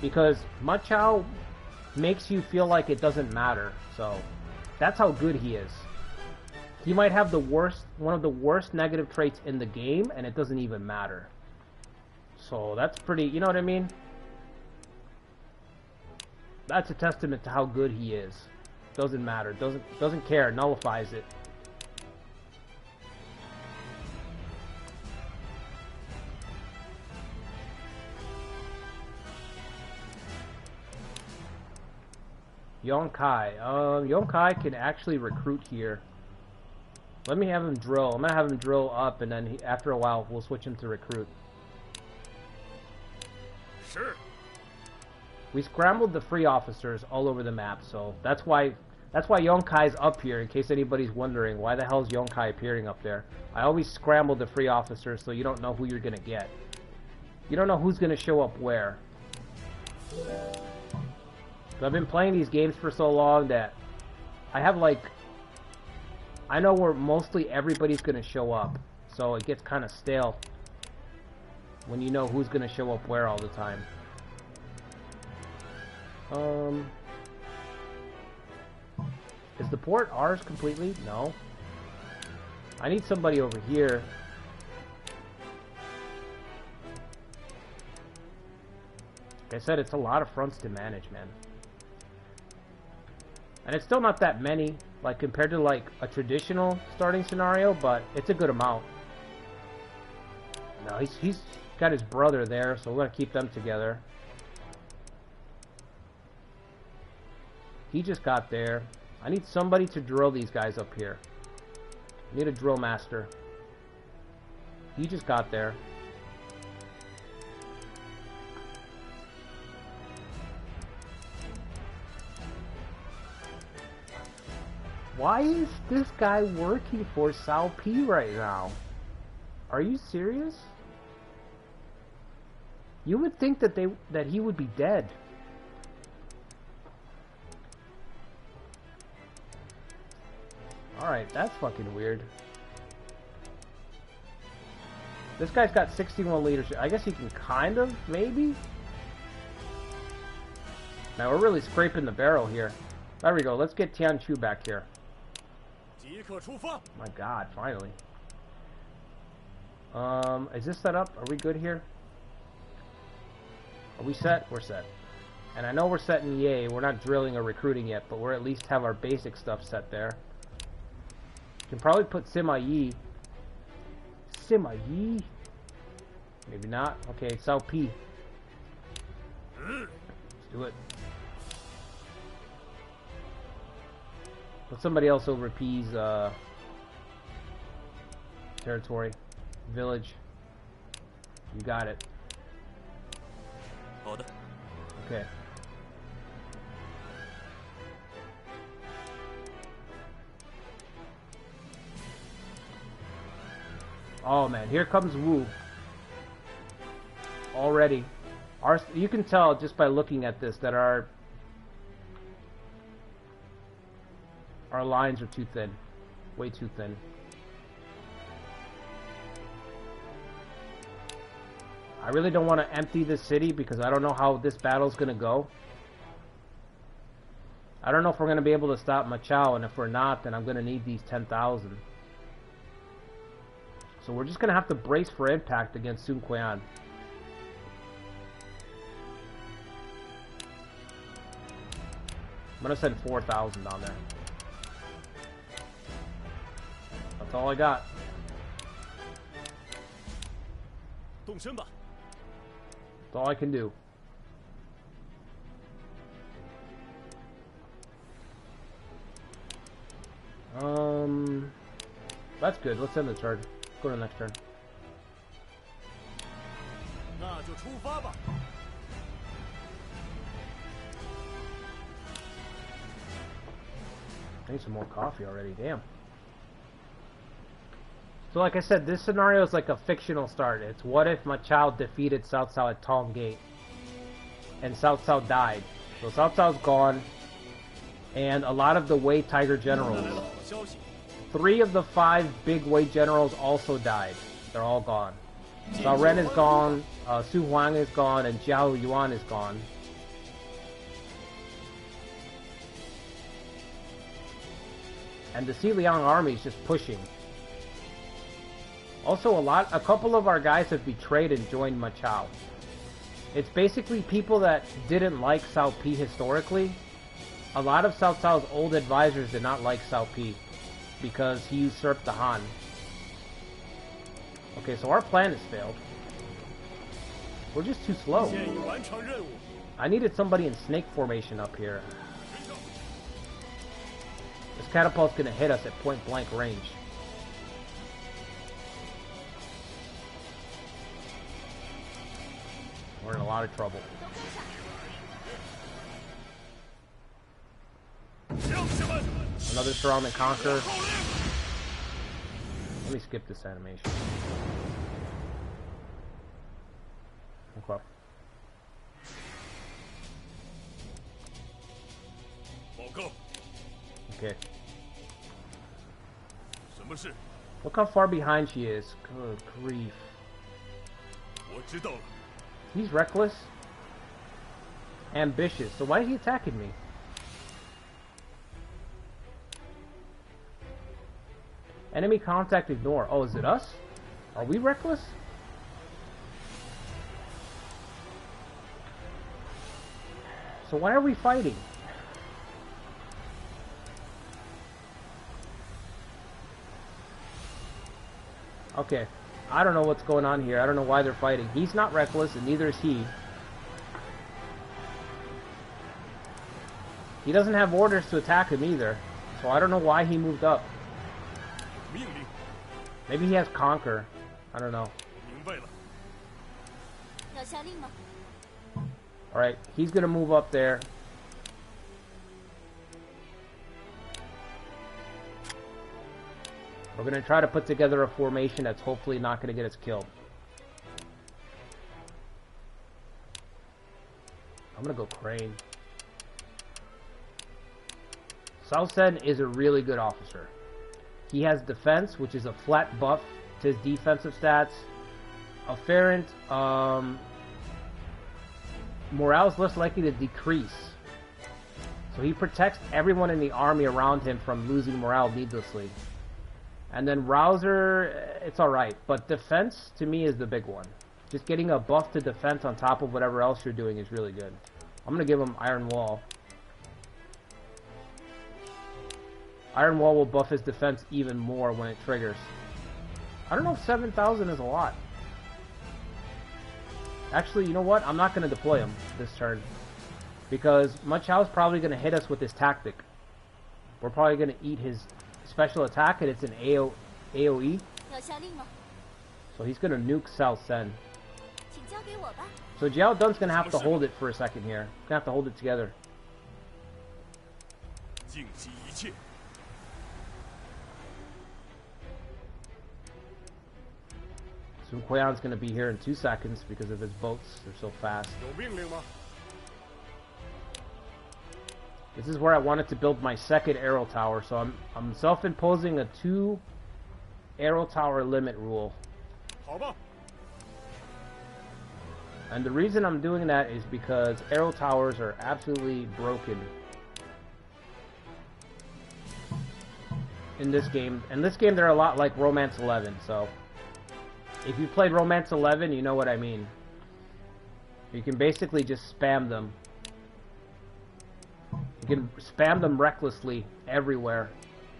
Because Ma Chao makes you feel like it doesn't matter. So that's how good he is. He might have one of the worst negative traits in the game, and it doesn't even matter. So that's pretty, you know what I mean? That's a testament to how good he is. Doesn't matter. Doesn't care. Nullifies it. Yongkai. Yongkai can actually recruit here. Let me have him drill. I'm gonna have him drill up, and then after a while, we'll switch him to recruit. Sure. We scrambled the free officers all over the map, so that's why Yonkai's up here. In case anybody's wondering, why the hell is Yonkai appearing up there? I always scramble the free officers, so you don't know who you're gonna get. You don't know who's gonna show up where. So I've been playing these games for so long that I have like, I know where mostly everybody's gonna show up, so it gets kind of stale when you know who's gonna show up where all the time. Is the port ours completely? No. I need somebody over here. Like I said, it's a lot of fronts to manage, man. And it's still not that many, like compared to like a traditional starting scenario, but it's a good amount. No, he's got his brother there, so we're gonna keep them together. He just got there. I need somebody to drill these guys up here. I need a drill master. He just got there. Why is this guy working for Sao P right now? Are you serious? You would think that he would be dead. Alright, that's fucking weird. This guy's got 61 leadership. I guess he can kind of, maybe? Now we're really scraping the barrel here. There we go, let's get Tianchu back here. My god, finally. Is this set up? Are we good here? Are we set? We're set. And I know we're set in Yay. We're not drilling or recruiting yet, but we're at least have our basic stuff set there. Can probably put Sima Yi. Sima Yi? Maybe not. Okay, Sao P. Let's do it. Put somebody else over P's territory. Village. You got it. Okay. Oh man, here comes Wu. Already. You can tell just by looking at this that our lines are too thin. Way too thin. I really don't want to empty this city because I don't know how this battle's going to go. I don't know if we're going to be able to stop Machao, and if we're not, then I'm going to need these 10,000. So we're just going to have to brace for impact against Sun Quan. I'm going to send 4,000 down there. That's all I got. That's all I can do. That's good. Let's end the turn. Go to the next turn. I need some more coffee already. Damn. So like I said, this scenario is like a fictional start. It's what if Machao defeated Cao Cao at Tong Gate and Cao Cao died. So Cao Cao's gone, and a lot of the Wei Tiger generals. 3 of the 5 big Wei generals also died. They're all gone. Cao Ren is gone, Su Huang is gone, and Jiao Yuan is gone. And the Xi Liang army is just pushing. Also, a couple of our guys have betrayed and joined Ma Chao. It's basically people that didn't like Cao Pi historically. A lot of Cao Cao's old advisors did not like Cao Pi because he usurped the Han. Okay, so our plan has failed. We're just too slow. I needed somebody in snake formation up here. This catapult's gonna hit us at point blank range. We're in a lot of trouble. Another surround and conquer. Let me skip this animation. Okay. Okay. Look how far behind she is. Good grief. He's reckless. Ambitious. So why is he attacking me? Enemy contact ignore. Oh, is it us? Are we reckless? So why are we fighting? Okay. I don't know what's going on here. I don't know why they're fighting. He's not reckless, and neither is he. He doesn't have orders to attack him either. So I don't know why he moved up. Maybe he has conquer. I don't know. Alright, he's gonna move up there. We're gonna try to put together a formation that's hopefully not gonna get us killed. I'm gonna go crane. Cao Sen is a really good officer. He has defense, which is a flat buff to his defensive stats. Afferent, morale is less likely to decrease. So he protects everyone in the army around him from losing morale needlessly. And then Rouser, it's alright. But defense, to me, is the big one. Just getting a buff to defense on top of whatever else you're doing is really good. I'm going to give him Iron Wall. Iron Wall will buff his defense even more when it triggers. I don't know if 7,000 is a lot. Actually, you know what? I'm not going to deploy him this turn. Because Ma Chao's probably going to hit us with his tactic. We're probably going to eat his special attack, and it's an AoE. So he's going to nuke Cao Sen. So Jiao Dun's going to have to hold it for a second here. Going to have to hold it together. Sun Quan's going to be here in 2 seconds because of his boats. They're so fast. This is where I wanted to build my second arrow tower. So I'm self-imposing a 2 arrow tower limit rule. And the reason I'm doing that is because arrow towers are absolutely broken in this game. In this game, they're a lot like Romance 11. So if you played Romance 11, you know what I mean. You can basically just spam them. You can spam them recklessly everywhere,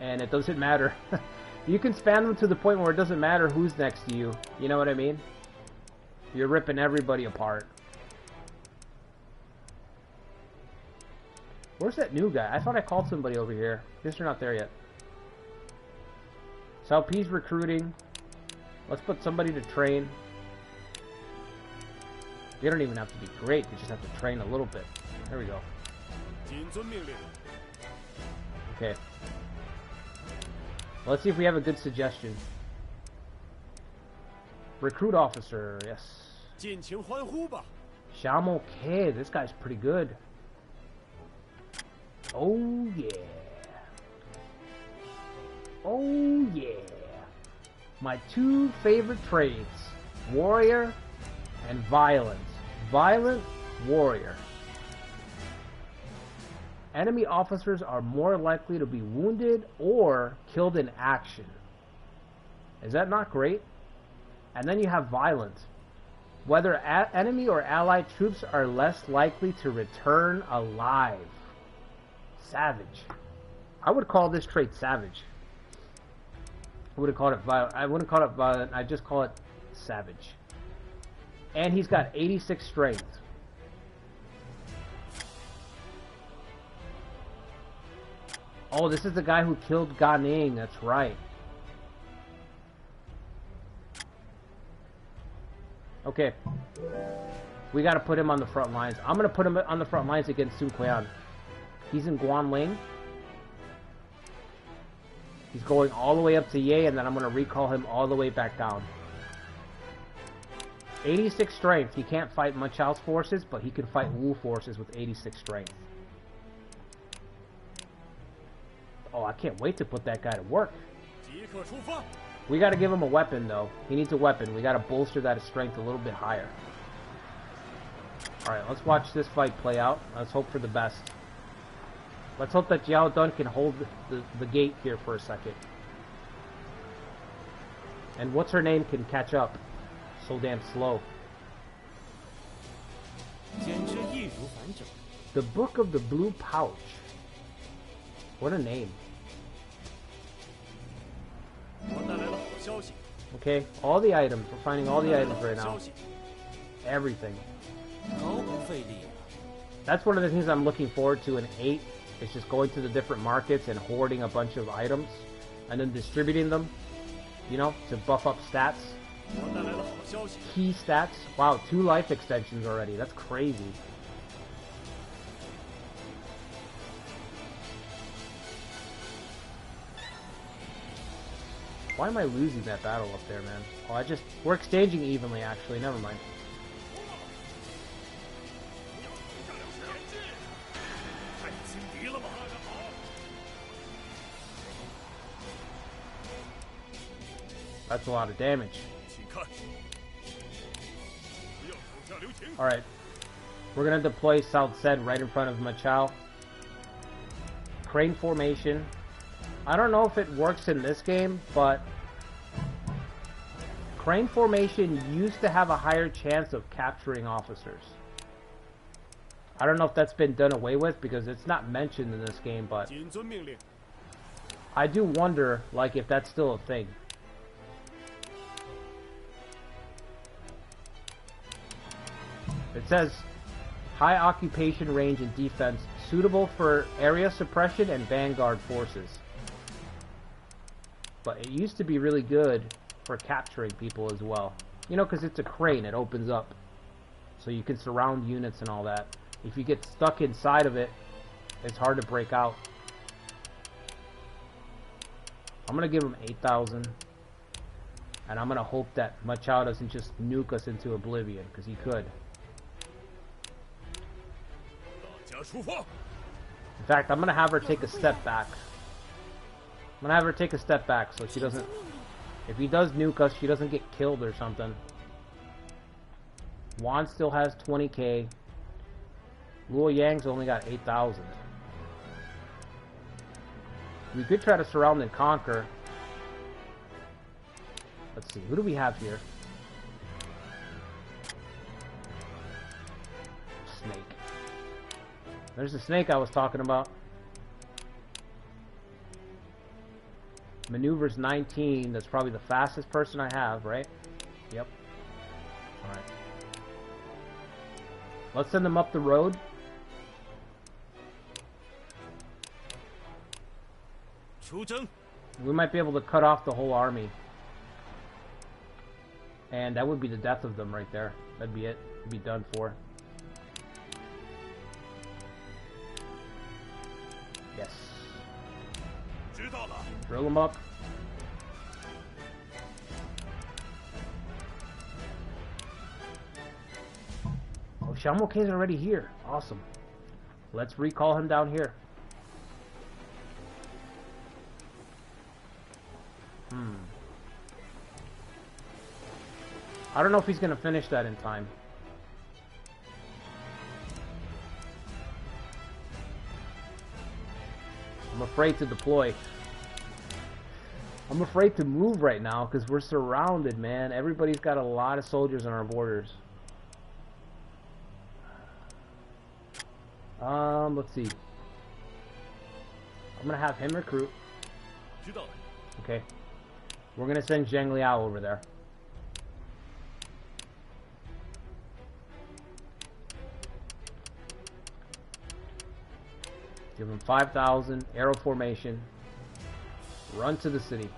and it doesn't matter. You can spam them to the point where it doesn't matter who's next to you. You know what I mean? You're ripping everybody apart. Where's that new guy? I thought I called somebody over here. Guess they're not there yet. Cao Pi's recruiting. Let's put somebody to train. You don't even have to be great. You just have to train a little bit. There we go. Okay. Let's see if we have a good suggestion. Recruit officer, yes. Xiamo Ke, this guy's pretty good. Oh yeah. Oh yeah. My 2 favorite traits, warrior and violence. Violent warrior. Enemy officers are more likely to be wounded or killed in action. Is that not great? And then you have violent. Whether enemy or allied troops are less likely to return alive. Savage. I would call this trait savage. I would have called it violent. I wouldn't call it violent. I just call it savage. And he's got 86 strength. Oh, this is the guy who killed Gan Ning. That's right. Okay. We gotta put him on the front lines. I'm gonna put him on the front lines against Sun Quan. He's in Guanling. He's going all the way up to Ye, and then I'm gonna recall him all the way back down. 86 strength. He can't fight Ma Chao's forces, but he can fight Wu forces with 86 strength. Oh, I can't wait to put that guy to work. We gotta give him a weapon, though. He needs a weapon. We gotta bolster that strength a little bit higher. Alright, let's watch this fight play out. Let's hope for the best. Let's hope that Jiao Dun can hold the gate here for a second. And what's her name can catch up. So damn slow. The Book of the Blue Pouch. What a name. Okay, all the items. We're finding all the items right now. Everything. That's one of the things I'm looking forward to in 8. It's just going to the different markets and hoarding a bunch of items. And then distributing them. You know, to buff up stats. Key stats. Wow, 2 life extensions already. That's crazy. Why am I losing that battle up there, man? Oh, we're exchanging evenly, actually. Never mind. That's a lot of damage. Alright. We're gonna deploy South Sen right in front of Ma Chao. Crane formation. I don't know if it works in this game, but crane formation used to have a higher chance of capturing officers. I don't know if that's been done away with because it's not mentioned in this game, but I do wonder, like, if that's still a thing. It says high occupation range and defense suitable for area suppression and vanguard forces. But it used to be really good for capturing people as well. You know, because it's a crane, it opens up. So you can surround units and all that. If you get stuck inside of it, it's hard to break out. I'm going to give him 8,000. And I'm going to hope that Ma Chao doesn't just nuke us into oblivion, because he could. In fact, I'm going to have her take a step back. I'm gonna have her take a step back so she doesn't... If he does nuke us, she doesn't get killed or something. Juan still has 20k. Luo Yang's only got 8,000. We could try to surround and conquer. Let's see, who do we have here? Snake. There's the snake I was talking about. Maneuvers 19, that's probably the fastest person I have, right? Yep. Alright. Let's send them up the road. We might be able to cut off the whole army. And that would be the death of them right there. That'd be it. It'd be done for. Yes. Drill them up. Oh, Xiaomokei's already here. Awesome. Let's recall him down here. I don't know if he's going to finish that in time. I'm afraid to deploy. I'm afraid to move right now because we're surrounded, man. Everybody's got a lot of soldiers on our borders. Let's see. I'm gonna have him recruit. Okay. We're gonna send Zheng Liao over there. Give him 5,000, arrow formation. Run to the city.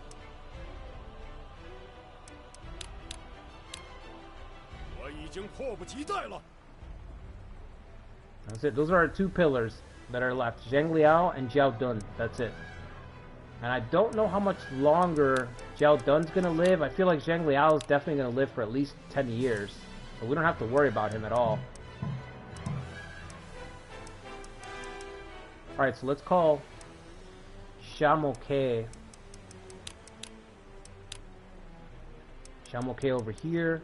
That's it. Those are our two pillars that are left. Zheng Liao and Jiao Dun. That's it. And I don't know how much longer Jiao Dun's going to live. I feel like Zheng Liao is definitely going to live for at least 10 years. So we don't have to worry about him at all. Alright, so let's call Shamoke. Shamoke over here.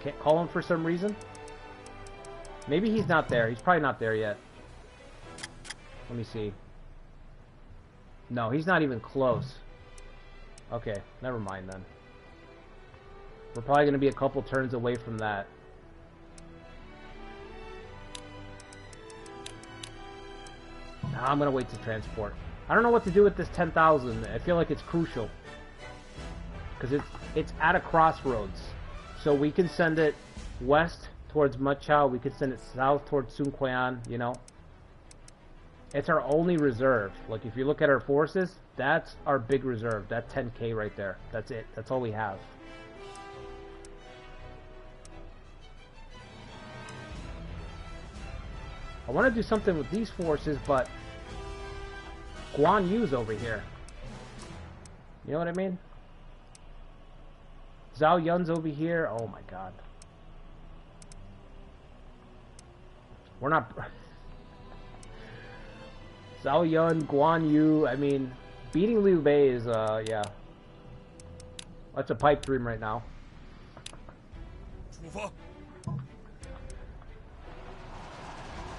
Can't call him for some reason. Maybe he's not there. He's probably not there yet. Let me see. No, he's not even close. Okay, never mind then. We're probably going to be a couple turns away from that. Nah, I'm going to wait to transport. I don't know what to do with this 10,000. I feel like it's crucial. Because it's at a crossroads. So we can send it west towards Machao. We could send it south towards Sun Quan, you know. It's our only reserve. Like, if you look at our forces, that's our big reserve. That 10K right there. That's it. That's all we have. I want to do something with these forces, but Guan Yu's over here. You know what I mean? Zhao Yun's over here. Oh my god. We're not... Zhao Yun, Guan Yu, I mean, beating Liu Bei is, yeah. That's a pipe dream right now.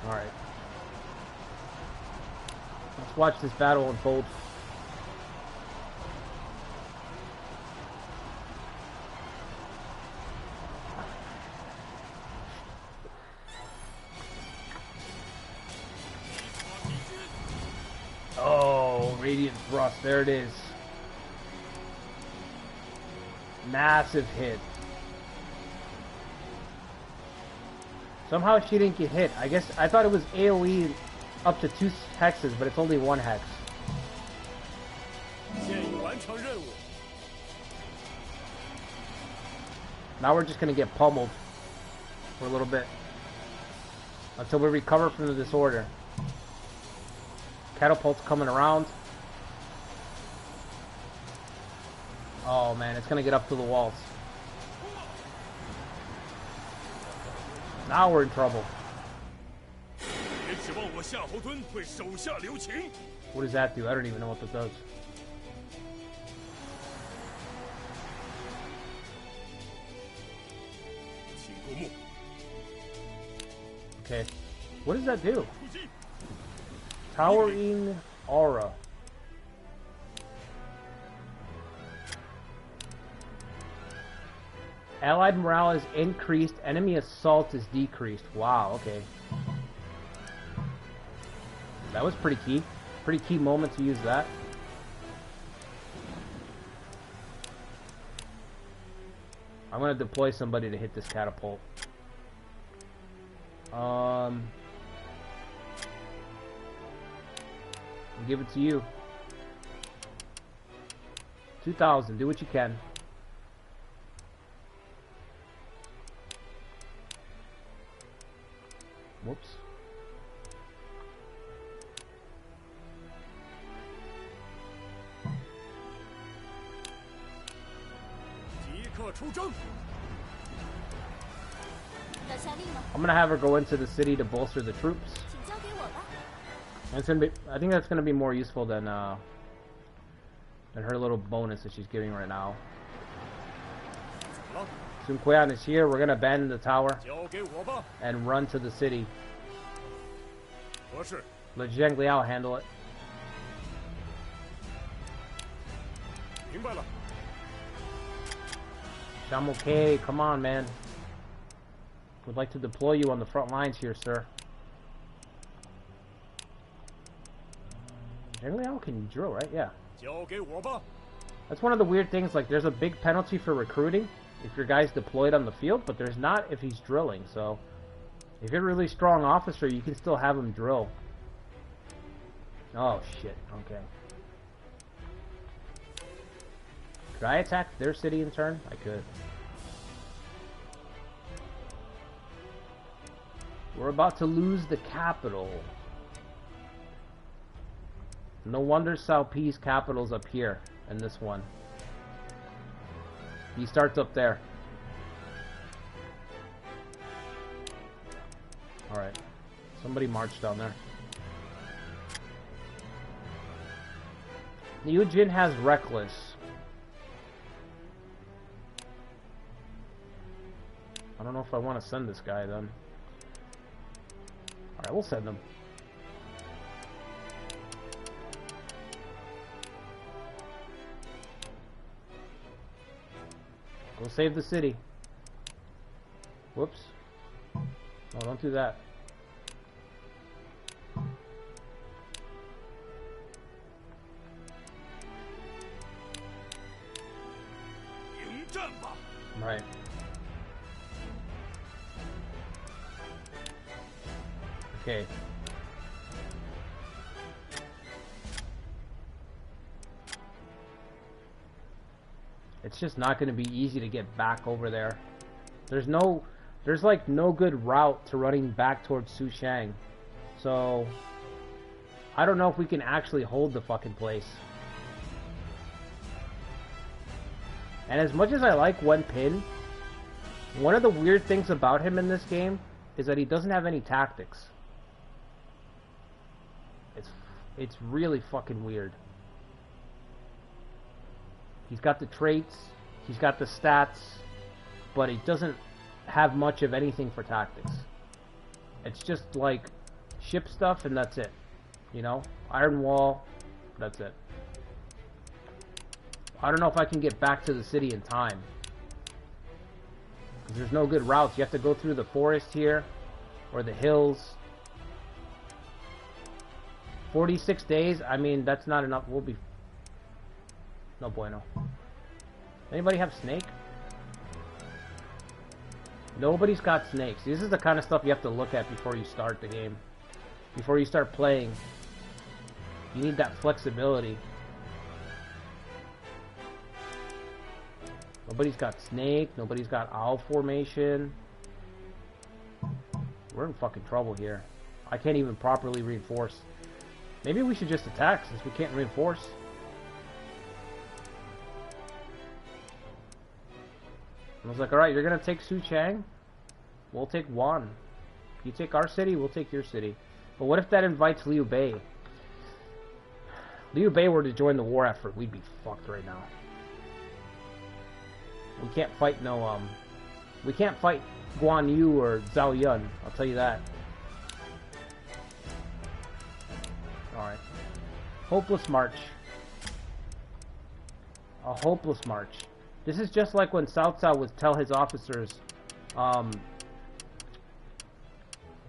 Alright. Let's watch this battle unfold. Oh, Radiant Thrust, there it is. Massive hit. Somehow she didn't get hit. I guess I thought it was AoE up to 2 hexes, but it's only 1 hex. Now we're just gonna get pummeled for a little bit until we recover from the disorder. Catapult's coming around. Oh man, it's gonna get up to the walls. Now we're in trouble. What does that do? I don't even know what that does. Okay. What does that do? Towering aura. Allied morale is increased, enemy assault is decreased. Wow, okay. That was pretty key. Pretty key moment to use that. I'm gonna deploy somebody to hit this catapult. I'll give it to you. 2,000, do what you can. Whoops. I'm gonna have her go into the city to bolster the troops. And it's gonna be, I think that's gonna be more useful than her little bonus that she's giving right now. Sun Quan is here. We're gonna abandon the tower and run to the city. 合适。 Let Zhang Liao handle it. 明白了。 I'm okay. Come on, man. Would like to deploy you on the front lines here, sir. Zhang Liao can drill, right? Yeah. 交给我吧。 That's one of the weird things. Like, there's a big penalty for recruiting if your guy's deployed on the field, but there's not if he's drilling. So, if you're a really strong officer, you can still have him drill. Oh, shit. Okay. Could I attack their city in turn? I could. We're about to lose the capital. No wonder Cao Pi's capital's up here in this one. He starts up there. Alright. Somebody marched down there. Liu Jin has Reckless. I don't know if I want to send this guy then. Alright, we'll send him. Go save the city. Whoops. No, don't do that. Right. Okay. It's just not going to be easy to get back over there. There's like no good route to running back towards Sushang. So, I don't know if we can actually hold the fucking place. And as much as I like Wen Pin, one of the weird things about him in this game is that he doesn't have any tactics. It's really fucking weird. He's got the traits, he's got the stats, but he doesn't have much of anything for tactics. It's just like ship stuff and that's it. You know? Iron Wall, that's it. I don't know if I can get back to the city in time. Because there's no good routes. You have to go through the forest here, or the hills. 46 days, I mean, that's not enough. We'll be... No bueno. Anybody have snake? Nobody's got snakes. This is the kind of stuff you have to look at before you start the game. Before you start playing. You need that flexibility. Nobody's got snake. Nobody's got owl formation. We're in fucking trouble here. I can't even properly reinforce. Maybe we should just attack since we can't reinforce. I was like, alright, you're gonna take Suchang? We'll take Wan. You take our city, we'll take your city. But what if that invites Liu Bei? Liu Bei were to join the war effort, we'd be fucked right now. We can't fight we can't fight Guan Yu or Zhao Yun, I'll tell you that. Alright. Hopeless march. A hopeless march. This is just like when Cao Cao would tell his officers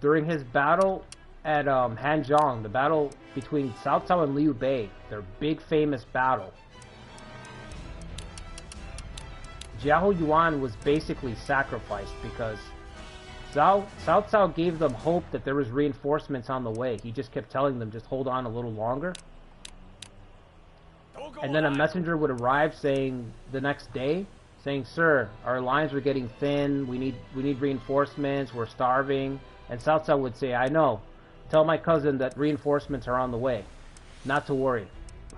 during his battle at Hanzhong, the battle between Cao Cao and Liu Bei, their big famous battle. Jiao Yuan was basically sacrificed because Cao Cao gave them hope that there was reinforcements on the way. He just kept telling them, just hold on a little longer. And then a messenger would arrive saying the next day, saying, "Sir, our lines are getting thin. We need reinforcements. We're starving." And Cao Cao would say, "I know. Tell my cousin that reinforcements are on the way. Not to worry.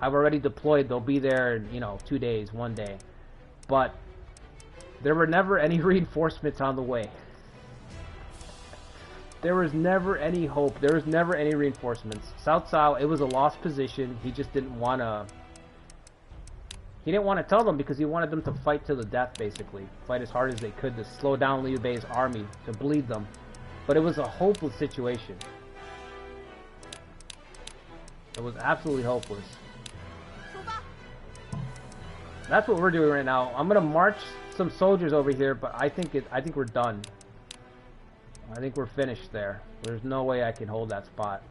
I've already deployed. They'll be there in, 2 days, 1 day." But there were never any reinforcements on the way. There was never any hope. There was never any reinforcements. Cao Cao, it was a lost position. He just didn't want to... He didn't want to tell them because he wanted them to fight to the death, basically. Fight as hard as they could to slow down Liu Bei's army, to bleed them. But it was a hopeless situation. It was absolutely hopeless. That's what we're doing right now. I'm gonna march some soldiers over here, but I think we're done. I think we're finished there. There's no way I can hold that spot.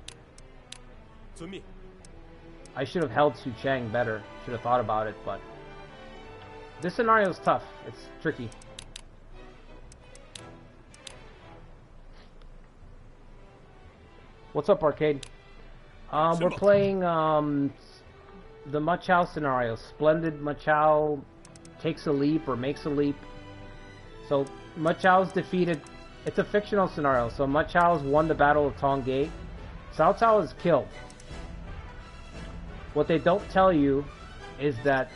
I should have held Su Chang better. Should have thought about it, but this scenario is tough. It's tricky. What's up, Arcade? We're playing the Machao scenario. Splendid Machao takes a leap or makes a leap. So Machao's defeated. It's a fictional scenario. So Machao's won the Battle of Tongay. Cao Cao is killed. What they don't tell you is that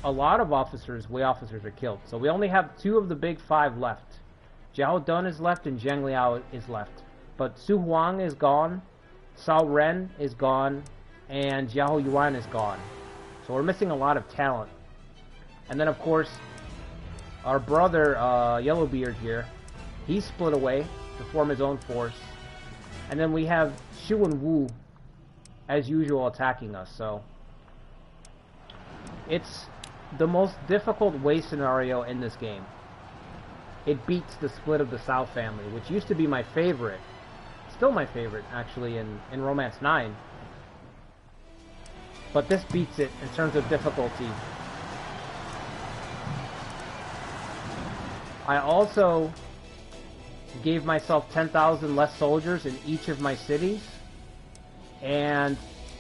a lot of officers, Wei officers, are killed. So we only have 2 of the big 5 left. Jiao Dun is left and Zheng Liao is left. But Su Huang is gone, Cao Ren is gone, and Jiao Yuan is gone. So we're missing a lot of talent. And then of course, our brother Yellowbeard here, he split away to form his own force. And then we have Xu and Wu, as usual, attacking us. So it's the most difficult Wei scenario in this game. It beats the split of the Cao family, which used to be my favorite. Still my favorite, actually, in Romance 9. But this beats it in terms of difficulty. I also gave myself 10,000 less soldiers in each of my cities. And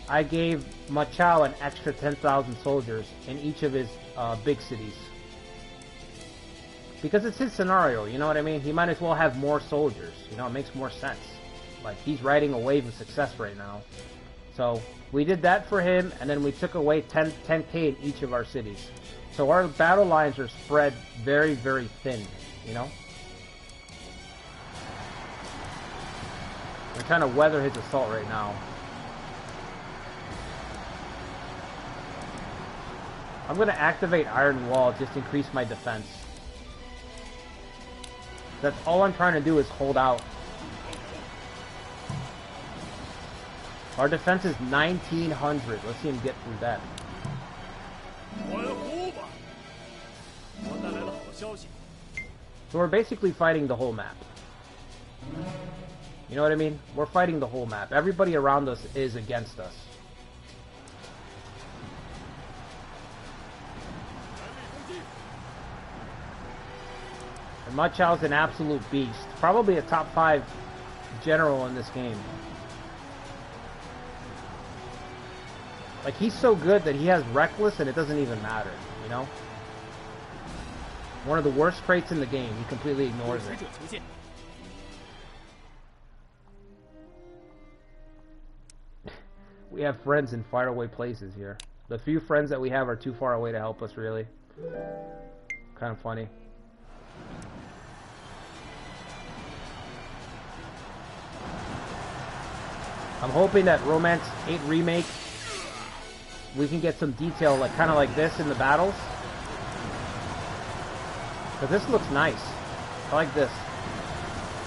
I gave Machao an extra 10,000 soldiers in each of his big cities. Because it's his scenario, you know what I mean? He might as well have more soldiers, you know, it makes more sense. Like, he's riding a wave of success right now. So, we did that for him, and then we took away 10k in each of our cities. So our battle lines are spread very, very thin, you know? We're trying to weather his assault right now. I'm going to activate Iron Wall, just increase my defense. That's all I'm trying to do is hold out. Our defense is 1900. Let's see him get through that. So we're basically fighting the whole map. You know what I mean? We're fighting the whole map. Everybody around us is against us. And Machao's an absolute beast. Probably a top 5 general in this game. Like, he's so good that he has reckless and it doesn't even matter, you know? One of the worst traits in the game. He completely ignores it. We have friends in faraway places here. The few friends that we have are too far away to help us, really. Kind of funny. I'm hoping that Romance 8 Remake, we can get some detail, like kind of like this in the battles. But this looks nice. I like this.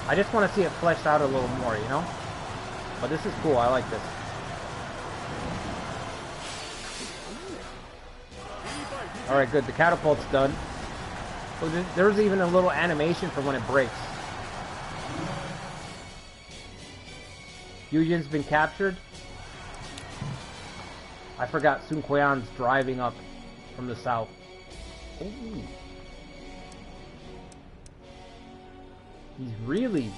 I just want to see it fleshed out a little more, you know? But this is cool. I like this. Alright, good. The catapult's done. Oh, there's even a little animation for when it breaks. Yujin's been captured. I forgot Sun Quan's driving up from the south. Ooh. He's really...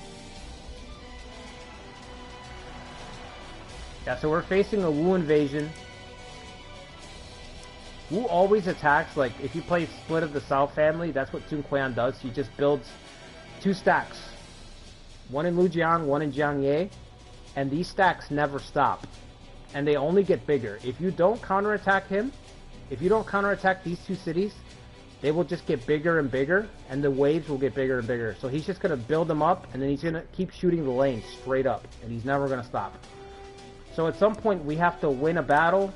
Yeah, so we're facing a Wu invasion. Wu always attacks, like, if you play Split of the South family, that's what Sun Quan does. He just builds 2 stacks. One in Lujiang, one in Jiangye. And these stacks never stop. And they only get bigger. If you don't counterattack him, if you don't counterattack these 2 cities, they will just get bigger and bigger, and the waves will get bigger and bigger. So he's just going to build them up, and then he's going to keep shooting the lanes straight up, and he's never going to stop. So at some point, we have to win a battle.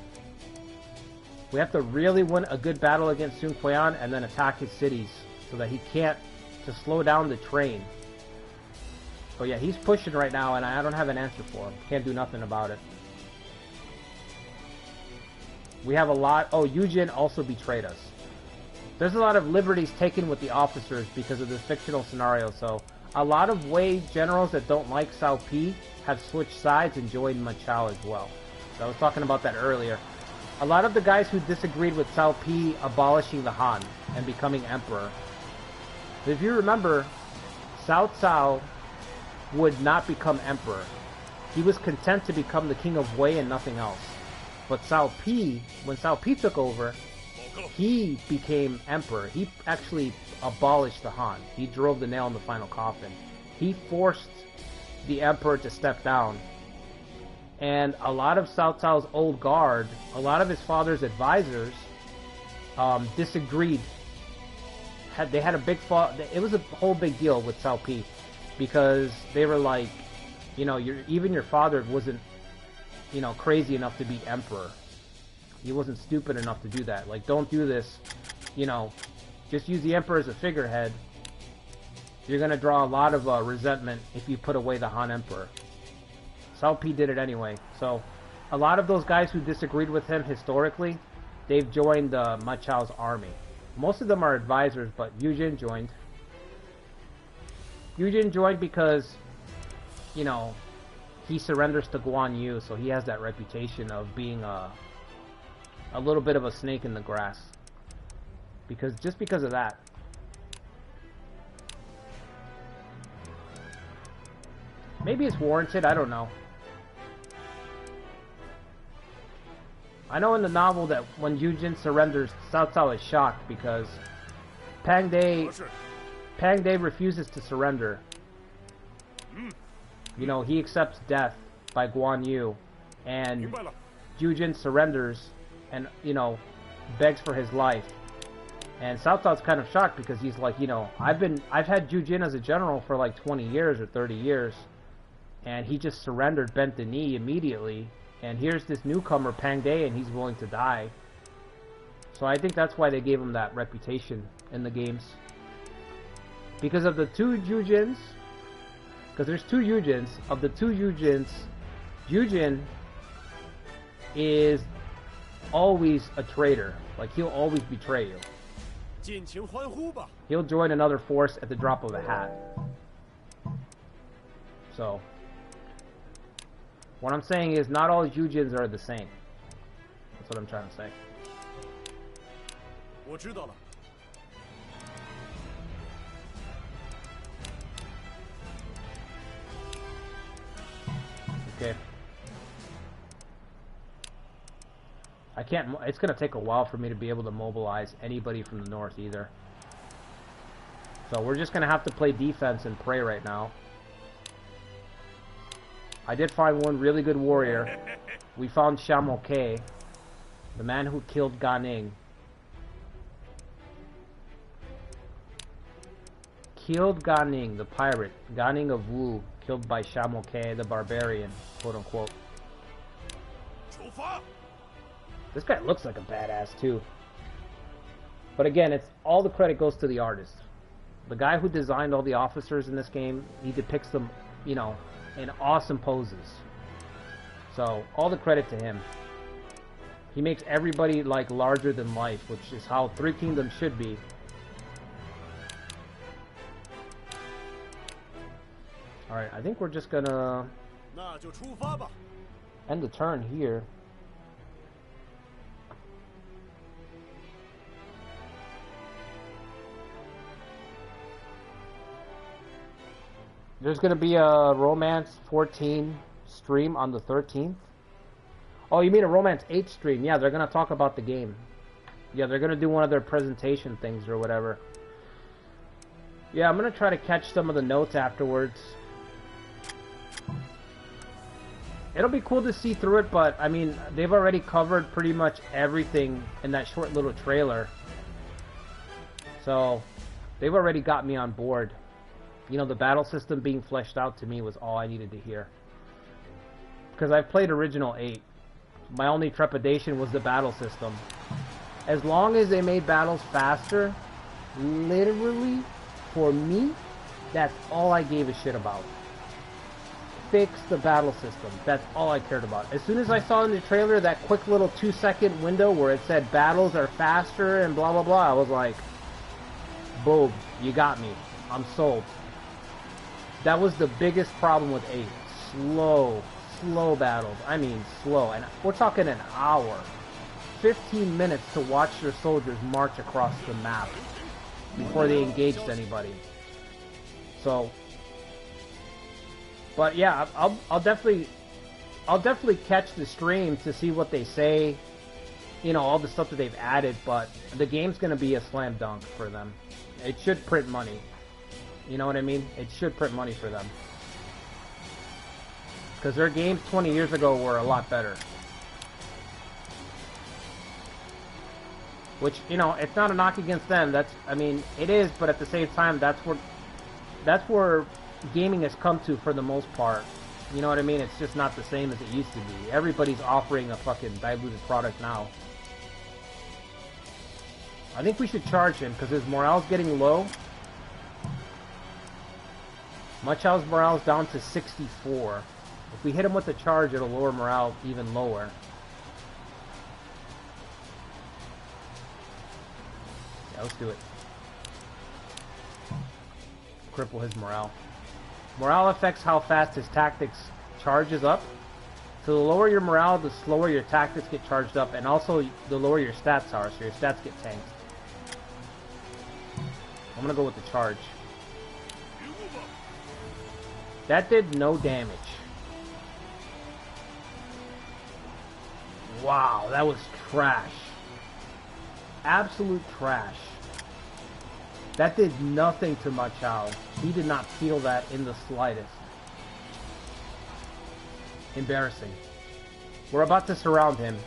We have to really win a good battle against Sun Quan, and then attack his cities, so that he can't, to slow down the train. So yeah, he's pushing right now, and I don't have an answer for him. Can't do nothing about it. We have a lot... Oh, Yujin also betrayed us. There's a lot of liberties taken with the officers because of this fictional scenario, so a lot of Wei generals that don't like Cao Pi have switched sides and joined Ma Chao as well. So I was talking about that earlier. A lot of the guys who disagreed with Cao Pi abolishing the Han and becoming emperor. If you remember, Cao Cao would not become emperor. He was content to become the king of Wei and nothing else. But Cao Pi, when Cao Pi took over, he became emperor. He actually abolished the Han. He drove the nail in the final coffin. He forced the emperor to step down. And a lot of Cao Cao's old guard, a lot of his father's advisors, disagreed. They had a big it was a whole big deal with Cao Pi, because they were like, you know, even your father wasn't, you know, crazy enough to be emperor. He wasn't stupid enough to do that. Like, don't do this, you know, just use the emperor as a figurehead. You're gonna draw a lot of resentment if you put away the Han emperor. Cao Pi did it anyway. So, a lot of those guys who disagreed with him historically, they've joined Ma Chao's army. Most of them are advisors, but Yujin joined. Yujin joined because, you know, he surrenders to Guan Yu, so he has that reputation of being a little bit of a snake in the grass. Just because of that. Maybe it's warranted, I don't know. I know in the novel that when Yujin surrenders, Cao Cao is shocked because Pang De refuses to surrender. You know, he accepts death by Guan Yu, and Yujin surrenders and, you know, begs for his life. And Cao Cao's kind of shocked because he's like, you know, I've had Yujin as a general for like 20 years or 30 years, and he just surrendered, bent the knee immediately. And here's this newcomer, Pang De, and he's willing to die. So I think that's why they gave him that reputation in the games. Because of the two Yujins, because there's two Yujins, of the two Yujins, Yujin is always a traitor. Like, he'll always betray you. He'll join another force at the drop of a hat. So, what I'm saying is, not all Yujins are the same. That's what I'm trying to say. Okay. I can't... It's gonna take a while for me to be able to mobilize anybody from the north either. So we're just gonna have to play defense and pray right now. I did find one really good warrior. We found Shamoke, the man who killed Ganing. Killed Ganing, the pirate. Ganing of Wu, killed by Shamoke, the barbarian, quote unquote. This guy looks like a badass too. But again, it's all the credit goes to the artist. The guy who designed all the officers in this game, he depicts them, you know, in awesome poses. So, all the credit to him. He makes everybody, like, larger than life, which is how Three Kingdoms should be. Alright, I think we're just gonna end the turn here. There's going to be a Romance 14 stream on the 13th. Oh, you mean a Romance 8 stream? Yeah, they're going to talk about the game. Yeah, they're going to do one of their presentation things or whatever. Yeah, I'm going to try to catch some of the notes afterwards. It'll be cool to see through it, but, I mean, they've already covered pretty much everything in that short little trailer. So, they've already got me on board. You know, the battle system being fleshed out to me was all I needed to hear. Because I've played Original 8. My only trepidation was the battle system. As long as they made battles faster, literally, for me, that's all I gave a shit about. fix the battle system. That's all I cared about. As soon as I saw in the trailer that quick little 2-second window where it said battles are faster and blah blah blah, I was like, boom, you got me. I'm sold. That was the biggest problem with 8. Slow battles. I mean slow. And we're talking an hour. 15 minutes to watch your soldiers march across the map before they engaged anybody. So, but yeah, I'll definitely catch the stream to see what they say, you know, all the stuff that they've added, but the game's gonna be a slam dunk for them. It should print money. You know what I mean? It should print money for them. Because their games 20 years ago were a lot better. Which, you know, it's not a knock against them. That's, I mean, it is, but at the same time, that's where gaming has come to for the most part. You know what I mean? It's just not the same as it used to be. Everybody's offering a fucking diluted product now. I think we should charge him because his morale's getting low. Machal's morale's down to 64. If we hit him with a charge, it'll lower morale even lower. Yeah, let's do it. Cripple his morale. Morale affects how fast his tactics charges up. So the lower your morale, the slower your tactics get charged up, and also the lower your stats are, so your stats get tanked. I'm gonna go with the charge. That did no damage. Wow, that was trash. Absolute trash. That did nothing to Machao. He did not feel that in the slightest. Embarrassing. We're about to surround him.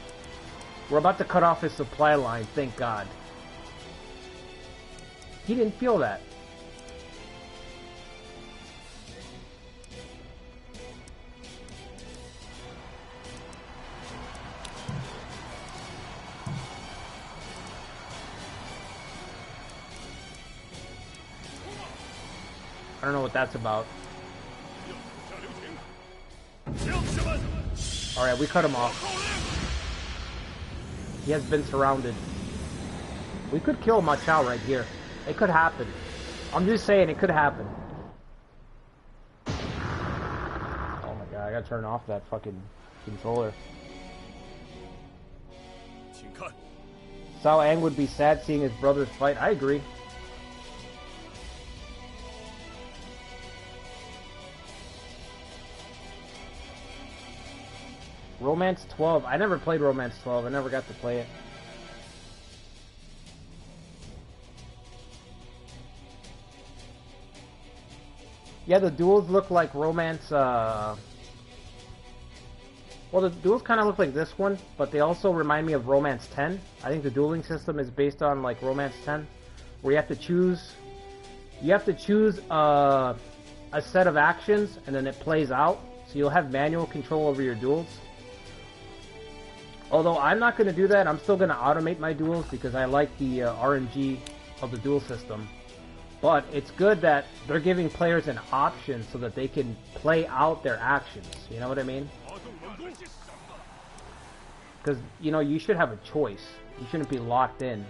We're about to cut off his supply line, thank God. He didn't feel that. I don't know what that's about. Alright, we cut him off. He has been surrounded. We could kill Machao right here. It could happen. I'm just saying it could happen. Oh my god, I gotta turn off that fucking controller. Sao Ang would be sad seeing his brothers fight. I agree. Romance 12. I never played Romance 12. I never got to play it. Yeah, the duels look like Romance, well, the duels kind of look like this one, but they also remind me of Romance 10. I think the dueling system is based on, like, Romance 10, where you have to choose a set of actions, and then it plays out, so you'll have manual control over your duels. Although I'm not going to do that, I'm still going to automate my duels because I like the RNG of the duel system. But it's good that they're giving players an option so that they can play out their actions. You know what I mean? Because, you know, you should have a choice. You shouldn't be locked in.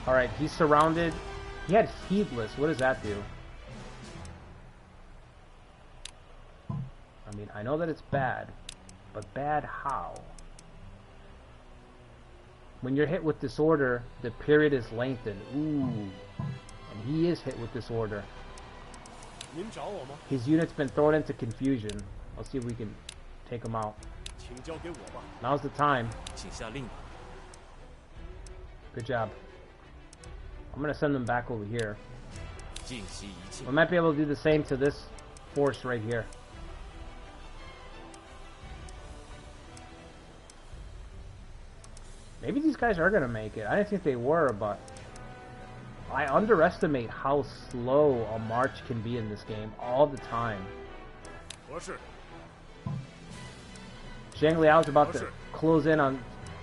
Alright, he's surrounded. He had Heedless. What does that do? I mean, I know that it's bad, but bad how? When you're hit with disorder, the period is lengthened. Ooh. And he is hit with disorder. His unit's been thrown into confusion. Let's see if we can take him out. Now's the time. Good job. I'm gonna send them back over here. We might be able to do the same to this force right here. Maybe these guys are gonna make it. I didn't think they were, but I underestimate how slow a march can be in this game all the time. Zhang Liao's about to close in on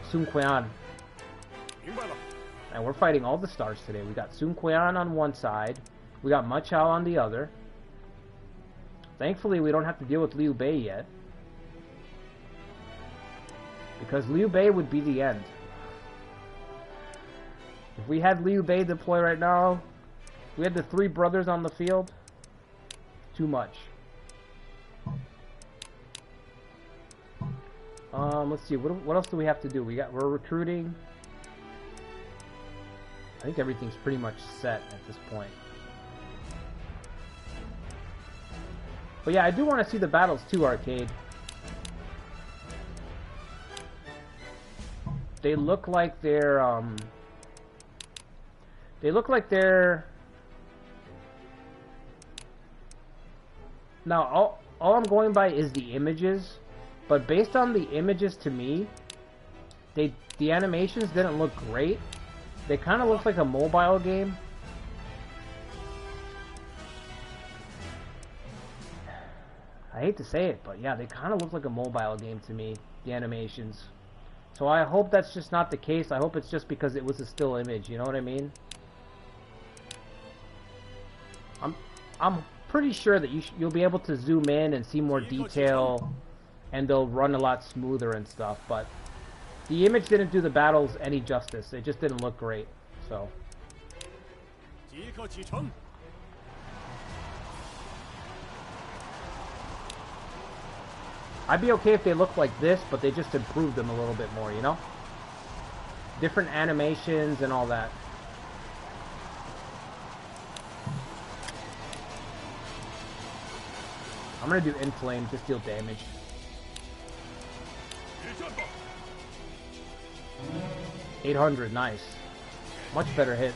Sun Quan. And we're fighting all the stars today. We got Sun Quan on one side. We got Ma Chao on the other. Thankfully, we don't have to deal with Liu Bei yet. Because Liu Bei would be the end. If we had Liu Bei deploy right now, we had the three brothers on the field. Too much. Let's see. What else do we have to do? We're recruiting. I think everything's pretty much set at this point. But yeah, I do want to see the battles too, Arcade. They look like they're now all I'm going by is the images, but based on the images to me, the animations didn't look great. They kind of look like a mobile game. I hate to say it, but yeah, they kind of look like a mobile game to me, the animations. So I hope that's just not the case. I hope it's just because it was a still image, you know what I mean? I'm pretty sure that you'll be able to zoom in and see more detail, and they'll run a lot smoother and stuff, but the image didn't do the battles any justice. It just didn't look great, so. I'd be okay if they looked like this, but they just improved them a little bit more, you know? Different animations and all that. I'm gonna do Inflame, just deal damage. $800, nice. Much better hit.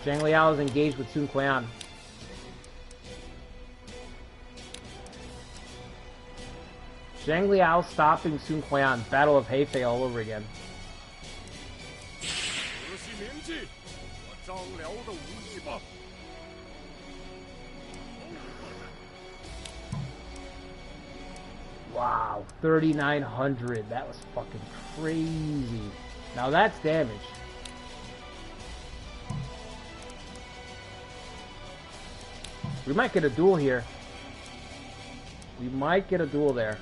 Zhang Liao is engaged with Sun Quan. Zhang Liao stopping Sun Quan. Battle of Hefei all over again. Wow, 3,900. That was fucking crazy. Now that's damage. We might get a duel here. We might get a duel there.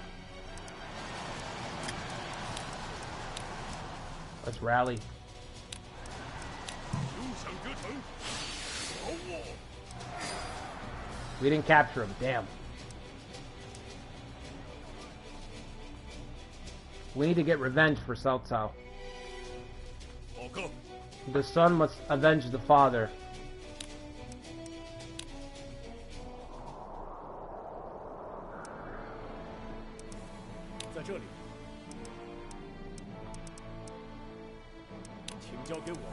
Let's rally. We didn't capture him. Damn. We need to get revenge for Cao Cao. The son must avenge the father.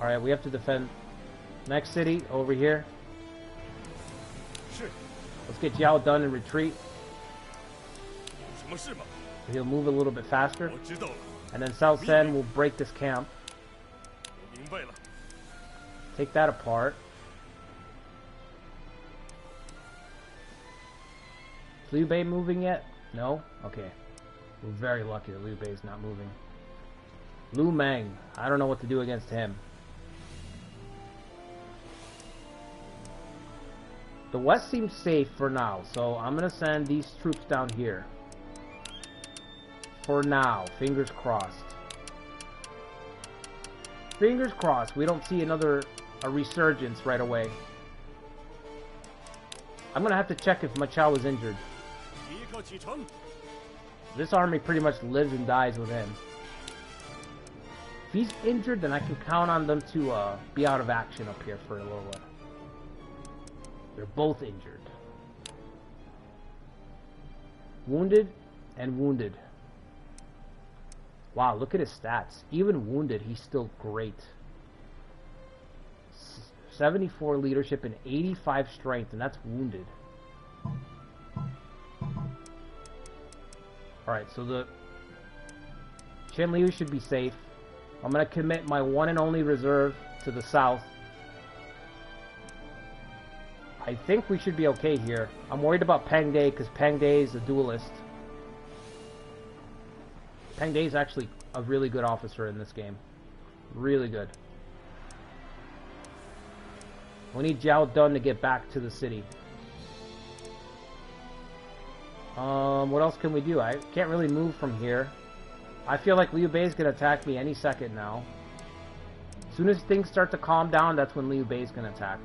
Alright, we have to defend next city over here. Let's get Jiao done and retreat. He'll move a little bit faster. And then Cao Sen will break this camp. Take that apart. Is Liu Bei moving yet? No? Okay. We're very lucky that Liu Bei is not moving. Lu Meng. I don't know what to do against him. The West seems safe for now, so I'm going to send these troops down here. For now. Fingers crossed. Fingers crossed we don't see a resurgence right away. I'm going to have to check if Ma Chao is injured. This army pretty much lives and dies with him. If he's injured, then I can count on them to be out of action up here for a little while. They're both injured. Wounded and wounded. Wow, look at his stats. Even wounded, he's still great. 74 leadership and 85 strength, and that's wounded. Alright, so the Chen Liu should be safe. I'm going to commit my one and only reserve to the south. I think we should be okay here. I'm worried about Peng De because Peng De is a duelist. Peng De is actually a really good officer in this game. Really good. We need Zhao Dun to get back to the city. What else can we do? I can't really move from here. I feel like Liu Bei's gonna attack me any second now. As soon as things start to calm down, that's when Liu Bei's gonna attack.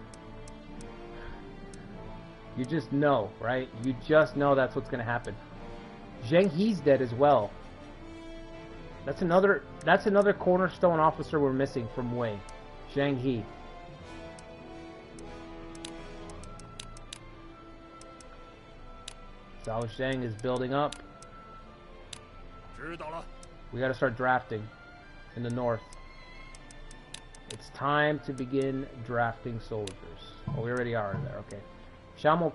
You just know, right? You just know that's what's gonna happen. Zheng He's dead as well. That's another cornerstone officer we're missing from Wei. Zheng He. Zhao Zheng is building up. We gotta start drafting in the north. It's time to begin drafting soldiers. Oh, we already are there, okay. Xiaomo.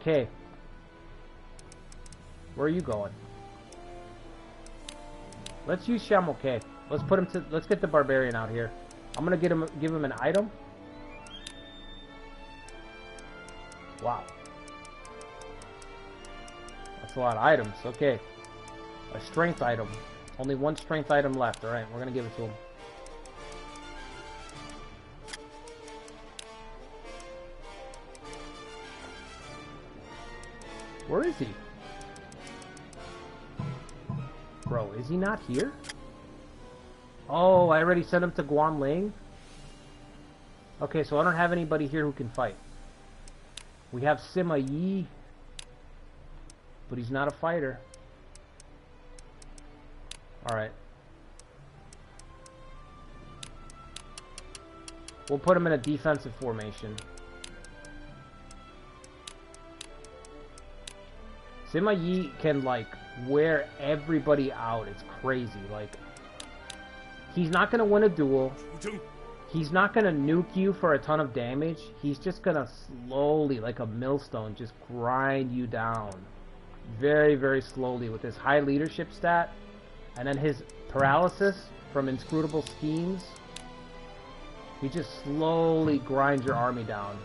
Where are you going? Let's use Xiaomo. Let's put him to. Let's get the barbarian out here. I'm gonna give him an item. Wow, that's a lot of items. Okay, a strength item. Only one strength item left. All right, we're gonna give it to him. Where is he? Bro, is he not here? Oh, I already sent him to Guanling. Okay, so I don't have anybody here who can fight. We have Sima Yi, but he's not a fighter. Alright. We'll put him in a defensive formation. Sima Yi can, like, wear everybody out. It's crazy. Like, he's not going to win a duel. He's not going to nuke you for a ton of damage. He's just going to slowly, like a millstone, just grind you down. Very, very slowly with his high leadership stat. And then his paralysis from inscrutable schemes. He just slowly grinds your army down.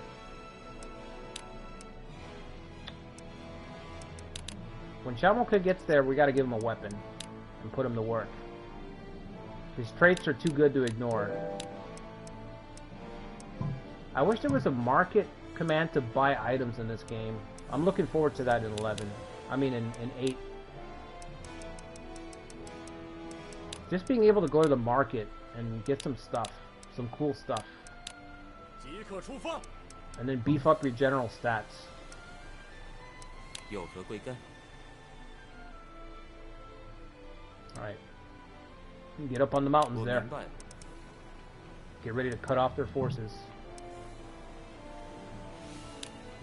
When Xiaomo gets there, we gotta give him a weapon and put him to work. His traits are too good to ignore. I wish there was a market command to buy items in this game. I'm looking forward to that in 11. I mean in 8. Just being able to go to the market and get some stuff. Some cool stuff. And then beef up your general stats. Alright. Get up on the mountains there. Get ready to cut off their forces.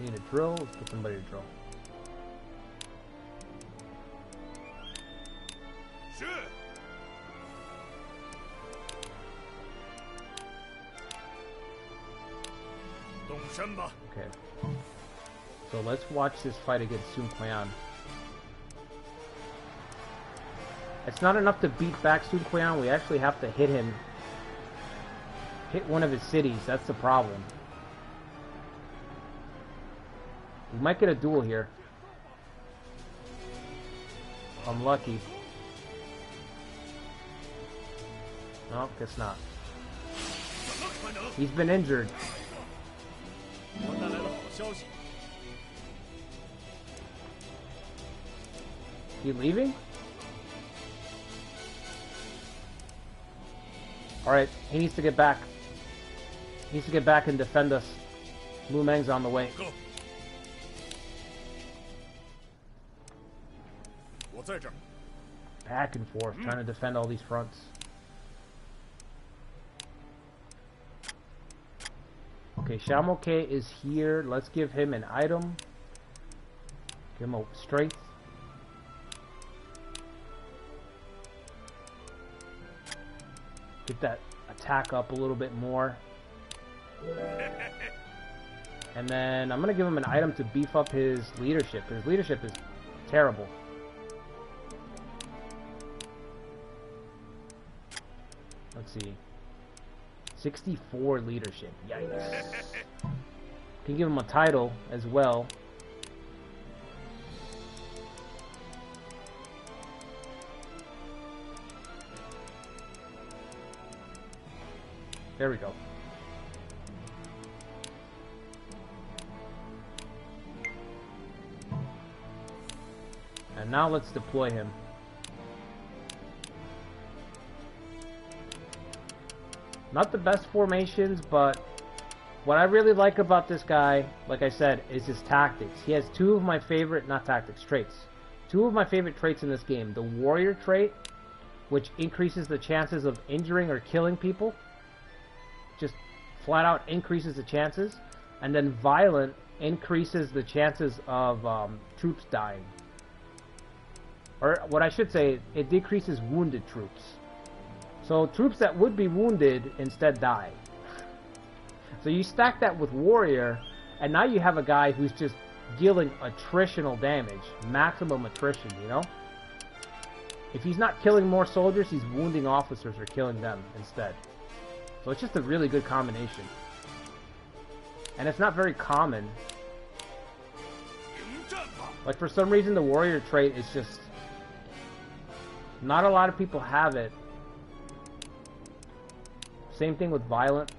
Need a drill? Let's put somebody to drill. Okay. So let's watch this fight against Sun Quan. It's not enough to beat back Sun Quan, we actually have to hit him. Hit one of his cities, that's the problem. We might get a duel here. I'm lucky. No, guess not. He's been injured. He leaving? Alright, he needs to get back. He needs to get back and defend us. Lu Meng's on the way. Back and forth, trying to defend all these fronts. Okay, Xiaomo is here. Let's give him an item. Give him a strength. Get that attack up a little bit more. And then I'm going to give him an item to beef up his leadership. His leadership is terrible. Let's see. 64 leadership. Yikes. Can give him a title as well. There we go. And now let's deploy him. Not the best formations, but what I really like about this guy, like I said, is his tactics. He has two of my favorite, not tactics, traits. Two of my favorite traits in this game. The warrior trait, which increases the chances of injuring or killing people. Just flat out increases the chances. And then violent increases the chances of troops dying. Or what I should say, it decreases wounded troops. So troops that would be wounded instead die. So you stack that with warrior, and now you have a guy who's just dealing attritional damage. Maximum attrition, you know? If he's not killing more soldiers, he's wounding officers or killing them instead. So it's just a really good combination. And it's not very common. Like, for some reason, the warrior trait is just... not a lot of people have it. Same thing with violent.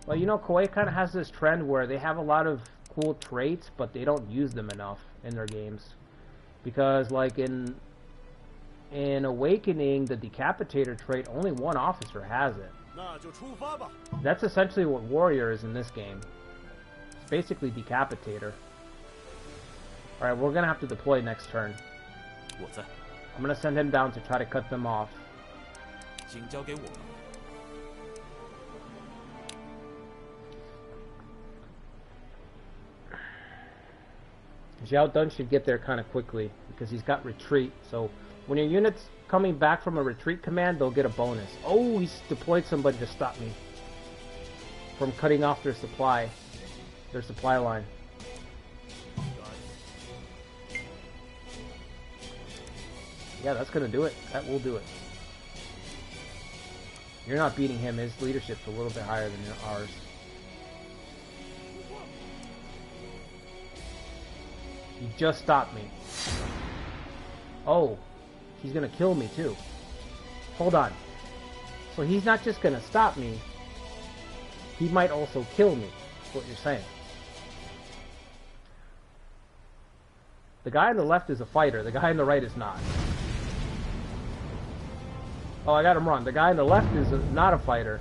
Well, you know, Koei kind of has this trend where they have a lot of cool traits, but they don't use them enough in their games. Because, like, in Awakening, the Decapitator trait, only one officer has it. That's essentially what Warrior is in this game. It's basically Decapitator. Alright, we're gonna have to deploy next turn. I'm gonna send him down to try to cut them off. Xiao Dun should get there kind of quickly because he's got retreat. So when your unit's coming back from a retreat command, they'll get a bonus. Oh, he's deployed somebody to stop me from cutting off their supply line. Yeah, that's gonna do it. That will do it. You're not beating him. His leadership's a little bit higher than ours. He just stopped me. Oh, he's gonna kill me too. Hold on. So he's not just gonna stop me. He might also kill me. That's what you're saying. The guy on the left is a fighter. The guy on the right is not. Oh, I got him wrong. The guy on the left is not a fighter.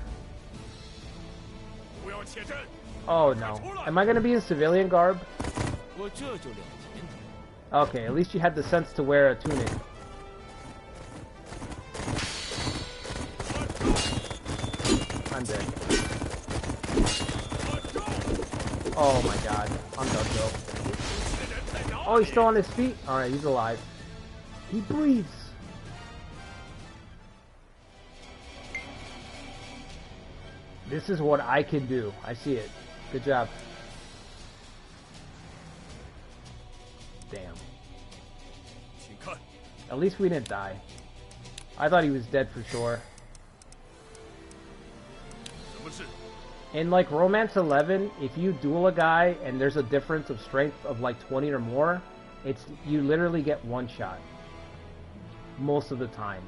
Oh no. Am I gonna be in civilian garb? Okay, at least you had the sense to wear a tunic. I'm dead. Oh my god. I'm done though. Oh, he's still on his feet? Alright, he's alive. He breathes. This is what I can do. I see it. Good job. Damn. At least we didn't die. I thought he was dead for sure. In like Romance 11, if you duel a guy and there's a difference of strength of like 20 or more, you literally get one shot. Most of the time.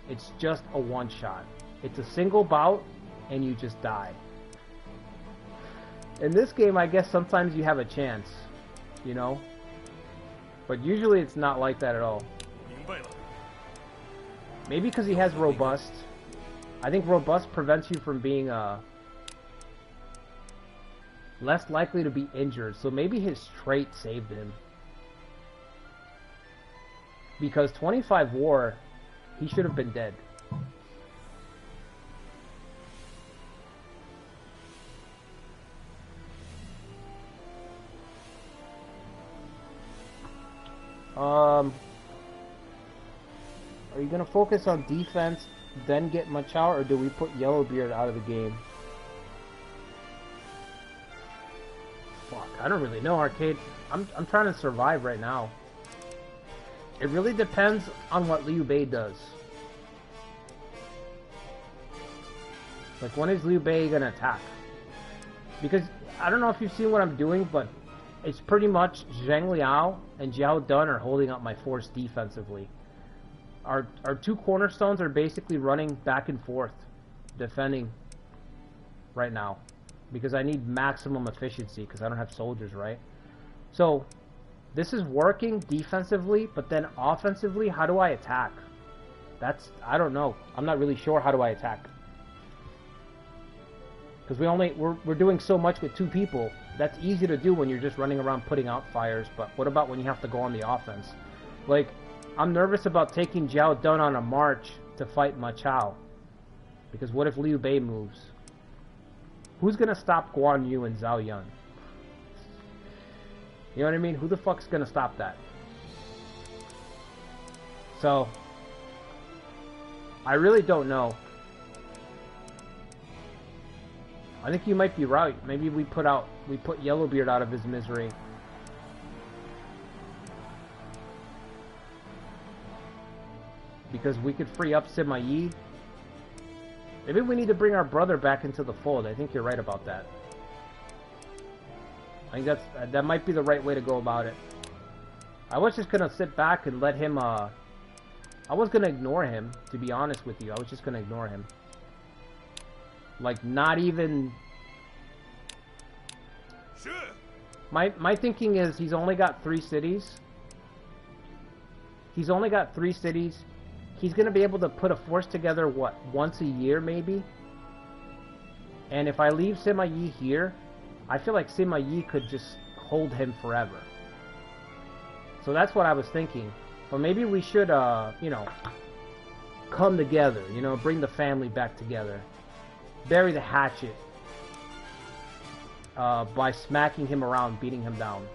It's just a one shot. It's a single bout and you just die. In this game, I guess sometimes you have a chance, you know? But usually it's not like that at all. Maybe because he has Robust. I think Robust prevents you from being less likely to be injured. So maybe his trait saved him. Because 25 War, he should have been dead. Are you gonna focus on defense, then get Machao, or do we put Yellowbeard out of the game? Fuck, I don't really know, Arcade. I'm trying to survive right now. It really depends on what Liu Bei does. Like, when is Liu Bei gonna attack? Because I don't know if you've seen what I'm doing, but it's pretty much Zhang Liao and Xiao Dun are holding up my force defensively. Our two cornerstones are basically running back and forth defending right now because I need maximum efficiency because I don't have soldiers, right? So this is working defensively, but then offensively, how do I attack? I don't know. I'm not really sure how do I attack. Because we're doing so much with 2 people. That's easy to do when you're just running around putting out fires, but what about when you have to go on the offense? Like, I'm nervous about taking Jiao Dun on a march to fight Ma Chao. Because what if Liu Bei moves? Who's gonna stop Guan Yu and Zhao Yun? You know what I mean? Who the fuck's gonna stop that? So, I really don't know. I think you might be right. Maybe we put Yellowbeard out of his misery. Because we could free up Sima Yi. Maybe we need to bring our brother back into the fold. I think you're right about that. I think that might be the right way to go about it. I was just gonna sit back and let him, I was gonna ignore him, to be honest with you. I was just gonna ignore him. Like, not even... My thinking is he's only got 3 cities. He's only got 3 cities. He's gonna be able to put a force together, what, once a year, maybe? And if I leave Sima Yi here, I feel like Sima Yi could just hold him forever. So that's what I was thinking. But maybe we should, you know, come together, you know, bring the family back together. Bury the hatchet by smacking him around, beating him down.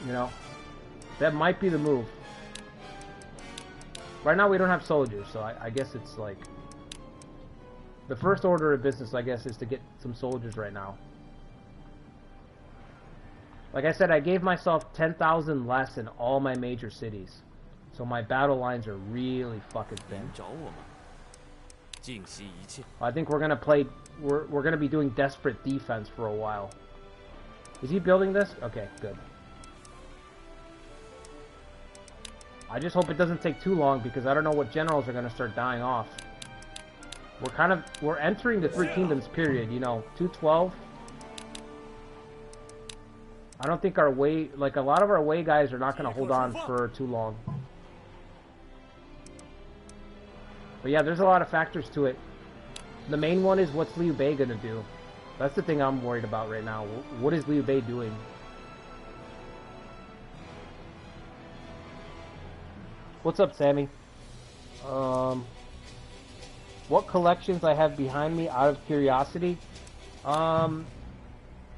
You know, that might be the move. Right now we don't have soldiers, so I guess it's like... The first order of business, I guess, is to get some soldiers right now. Like I said, I gave myself 10,000 less in all my major cities. So my battle lines are really fucking thin. I think we're gonna play... We're gonna be doing desperate defense for a while. Is he building this? Okay, good. I just hope it doesn't take too long because I don't know what generals are gonna start dying off. We're entering the Three Kingdoms period, you know, 212. I don't think our way, like a lot of our way guys are not gonna hold on for too long. But yeah, there's a lot of factors to it. The main one is what's Liu Bei gonna do? That's the thing I'm worried about right now. What is Liu Bei doing? What's up, Sammy? What collections I have behind me out of curiosity?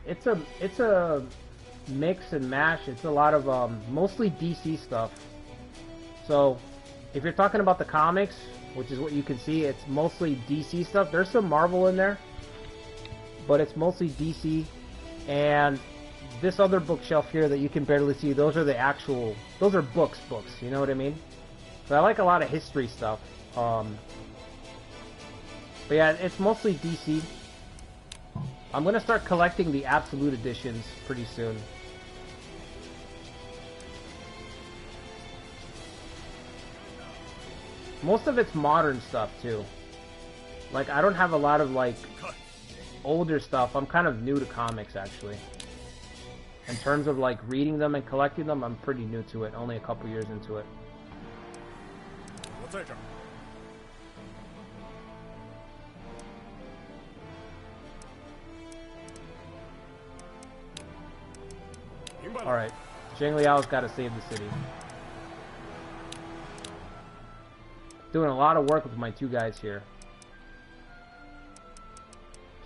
It's a mix and mash. It's a lot of mostly DC stuff. So if you're talking about the comics, which is what you can see, it's mostly DC stuff. There's some Marvel in there, but it's mostly DC. And this other bookshelf here that you can barely see, those are the actual, those are books, you know what I mean? So I like a lot of history stuff. But yeah, it's mostly DC. I'm gonna start collecting the Absolute Editions pretty soon. Most of it's modern stuff too. Like, I don't have a lot of like older stuff. I'm kind of new to comics actually. In terms of like reading them and collecting them, I'm pretty new to it. Only a couple years into it. Alright, Zhang Liao's got to save the city. Doing a lot of work with my 2 guys here.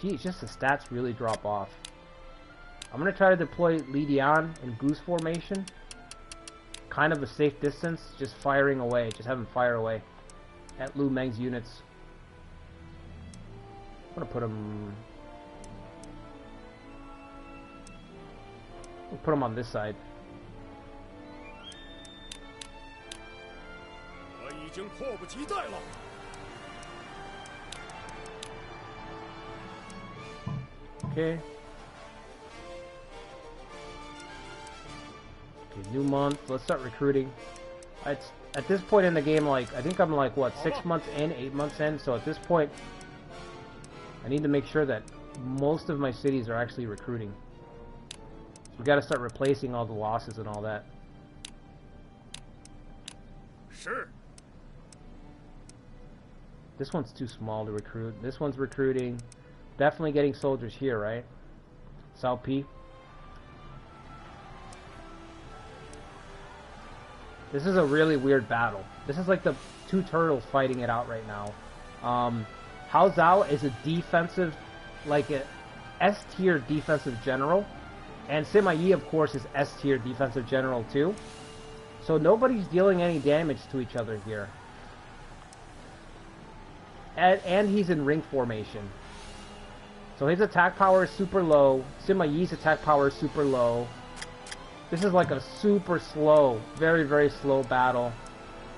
Geez, just the stats really drop off. I'm going to try to deploy Li Dian in Goose formation. Kind of a safe distance, just firing away. Just have him fire away at Lu Meng's units. I'm going to put him... We'll put him on this side. Okay. Okay, new month. Let's start recruiting. at this point in the game, like, I think I'm like, what, 6 months in, 8 months in, so at this point, I need to make sure that most of my cities are actually recruiting. So we gotta start replacing all the losses and all that. Sure. This one's too small to recruit. This one's recruiting. Definitely getting soldiers here, right? South P. This is a really weird battle. This is like the two turtles fighting it out right now. Hao Zhao is a defensive, like a S-tier defensive general. And Sima Yi, of course, is S-tier defensive general too. So nobody's dealing any damage to each other here. And he's in ring formation. So his attack power is super low. Sima Yi's attack power is super low. This is like a super slow, very, very slow battle.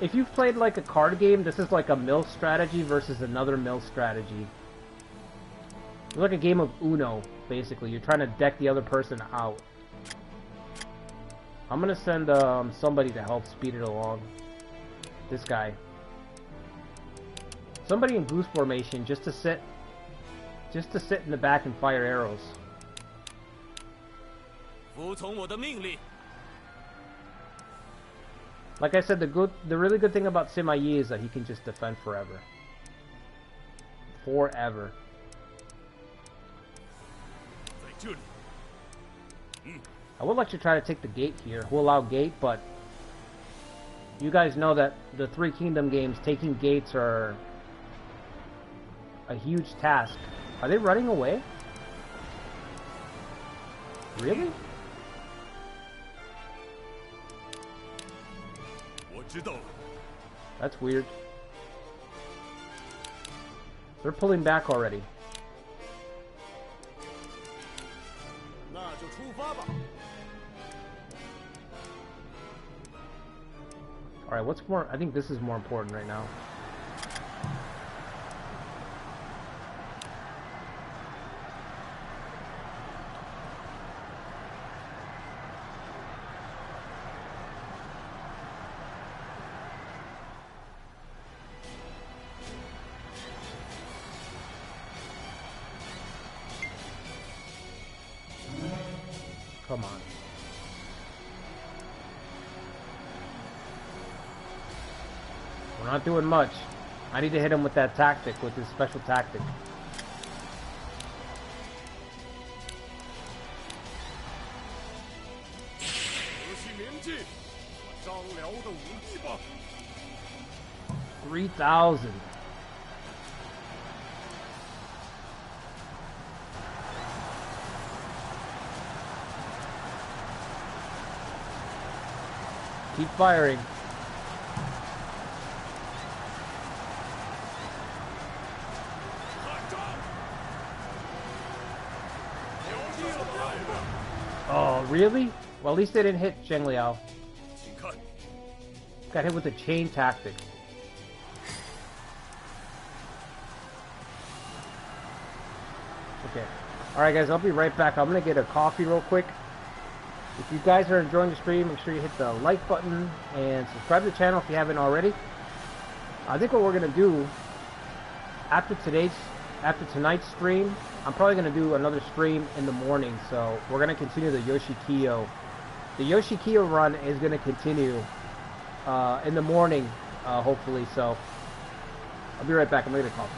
If you've played like a card game, this is like a mill strategy versus another mill strategy. It's like a game of Uno, basically. You're trying to deck the other person out. I'm gonna send somebody to help speed it along. This guy. Somebody in boost formation just to sit in the back and fire arrows. Like I said, the really good thing about Sima Yi is that he can just defend forever. Forever. I would like to try to take the gate here. We'll allow gate, but you guys know that the Three Kingdom games, taking gates are a huge task. Are they running away? Really? That's weird. They're pulling back already. Alright, what's more? I think this is more important right now. Come on. We're not doing much. I need to hit him with that tactic, with his special tactic. $3,000. Keep firing. Oh, really? Well, at least they didn't hit Zheng Liao. Got hit with a chain tactic. Okay. Alright guys, I'll be right back. I'm gonna get a coffee real quick. If you guys are enjoying the stream, make sure you hit the like button and subscribe to the channel if you haven't already. I think what we're gonna do after tonight's stream, I'm probably gonna do another stream in the morning. So we're gonna continue the Yoshikiyo. The Yoshikiyo run is gonna continue in the morning, hopefully. So I'll be right back. I'm gonna get a coffee.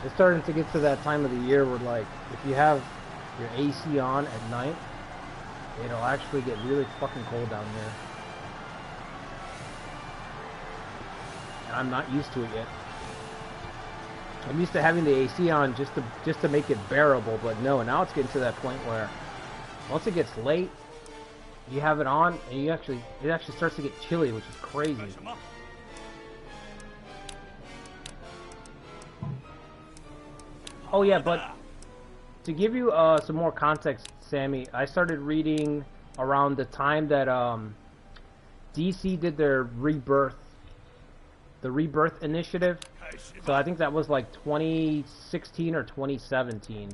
It's starting to get to that time of the year where, like, if you have your AC on at night, it'll actually get really fucking cold down here. And I'm not used to it yet. I'm used to having the AC on just to make it bearable, but no, now it's getting to that point where once it gets late, you have it on and it actually starts to get chilly, which is crazy. Oh yeah, but to give you some more context, Sammy, I started reading around the time that DC did their Rebirth initiative. So I think that was like 2016 or 2017.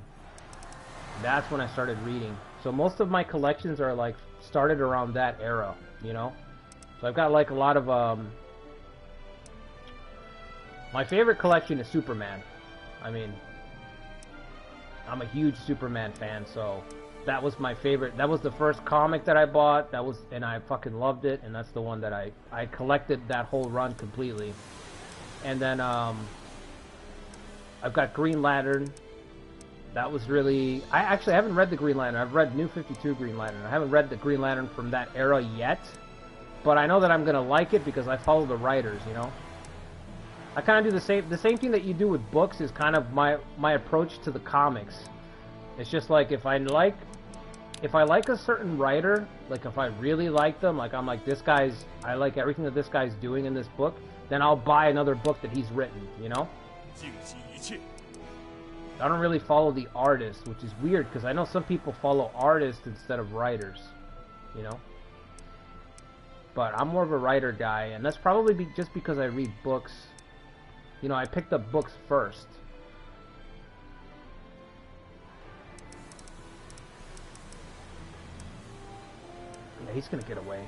That's when I started reading. So most of my collections are like started around that era, you know? So I've got like a lot of my favorite collection is Superman. I mean, I'm a huge Superman fan, so that was my favorite. That was the first comic that I bought. And I fucking loved it, and that's the one that I collected that whole run completely. And then I've got Green Lantern. That was really... I haven't read the Green Lantern. I've read New 52 Green Lantern. I haven't read the Green Lantern from that era yet. But I know that I'm going to like it because I follow the writers, you know? I kind of do the same thing that you do with books is kind of my approach to the comics. It's just like if I like a certain writer, like if I really like them, like I'm like I like everything that this guy's doing in this book, then I'll buy another book that he's written, you know? I don't really follow the artist, which is weird because I know some people follow artists instead of writers, you know? But I'm more of a writer guy, and that's probably just because I read books. You know, I picked up books first. Yeah, he's gonna get away.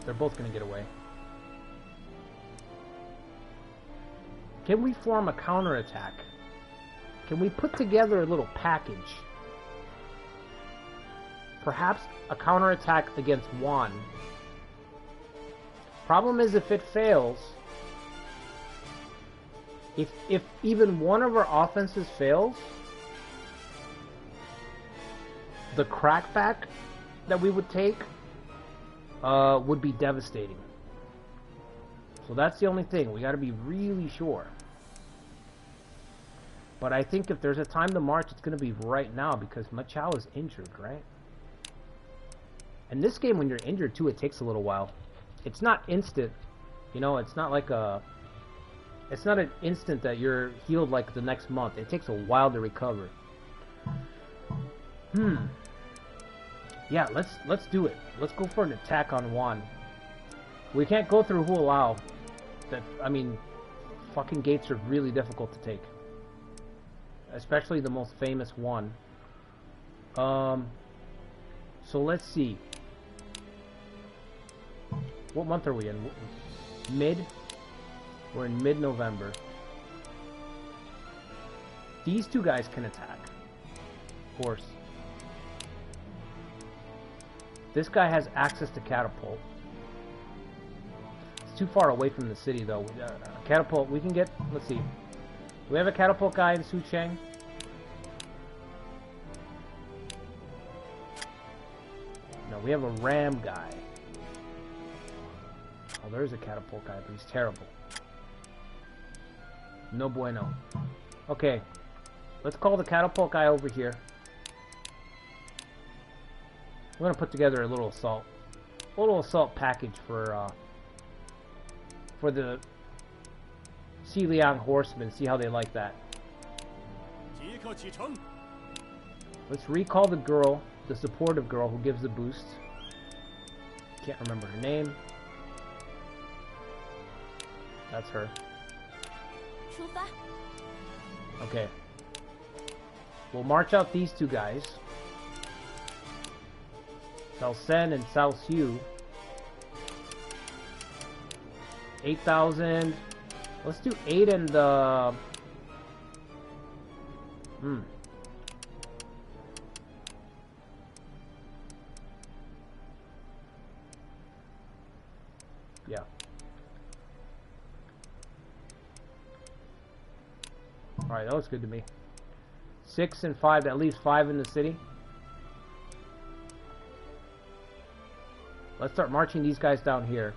They're both gonna get away. Can we form a counterattack? Can we put together a little package? Perhaps a counterattack against Juan. Problem is, if it fails, if even one of our offenses fails, the crackback that we would take would be devastating. So that's the only thing. We got to be really sure. But I think if there's a time to march, it's going to be right now because Machao is injured, right? And this game, when you're injured too, it takes a little while. It's not instant. You know, it's not like a... It's not an instant that you're healed like the next month. It takes a while to recover. Yeah, let's do it. Let's go for an attack on Juan. We can't go through Hualao. I mean, fucking gates are really difficult to take. Especially the most famous one. So let's see. What month are we in? Mid? We're in mid-November. These two guys can attack. Of course. This guy has access to catapult. It's too far away from the city, though. Catapult, we can get... Let's see. Do we have a catapult guy in Sucheng? No, we have a ram guy. Oh, there's a catapult guy, but he's terrible. No bueno. Okay. Let's call the catapult guy over here. We're gonna put together a little assault package for the Xiliang horsemen. See how they like that. Let's recall the girl, the supportive girl who gives the boost. Can't remember her name. That's her. Okay. We'll march out these two guys. Cao Sen and Cao Xiu. 8,000. Let's do 8 and Yeah. Alright, that looks good to me. 6 and 5, that leaves 5 in the city. Let's start marching these guys down here.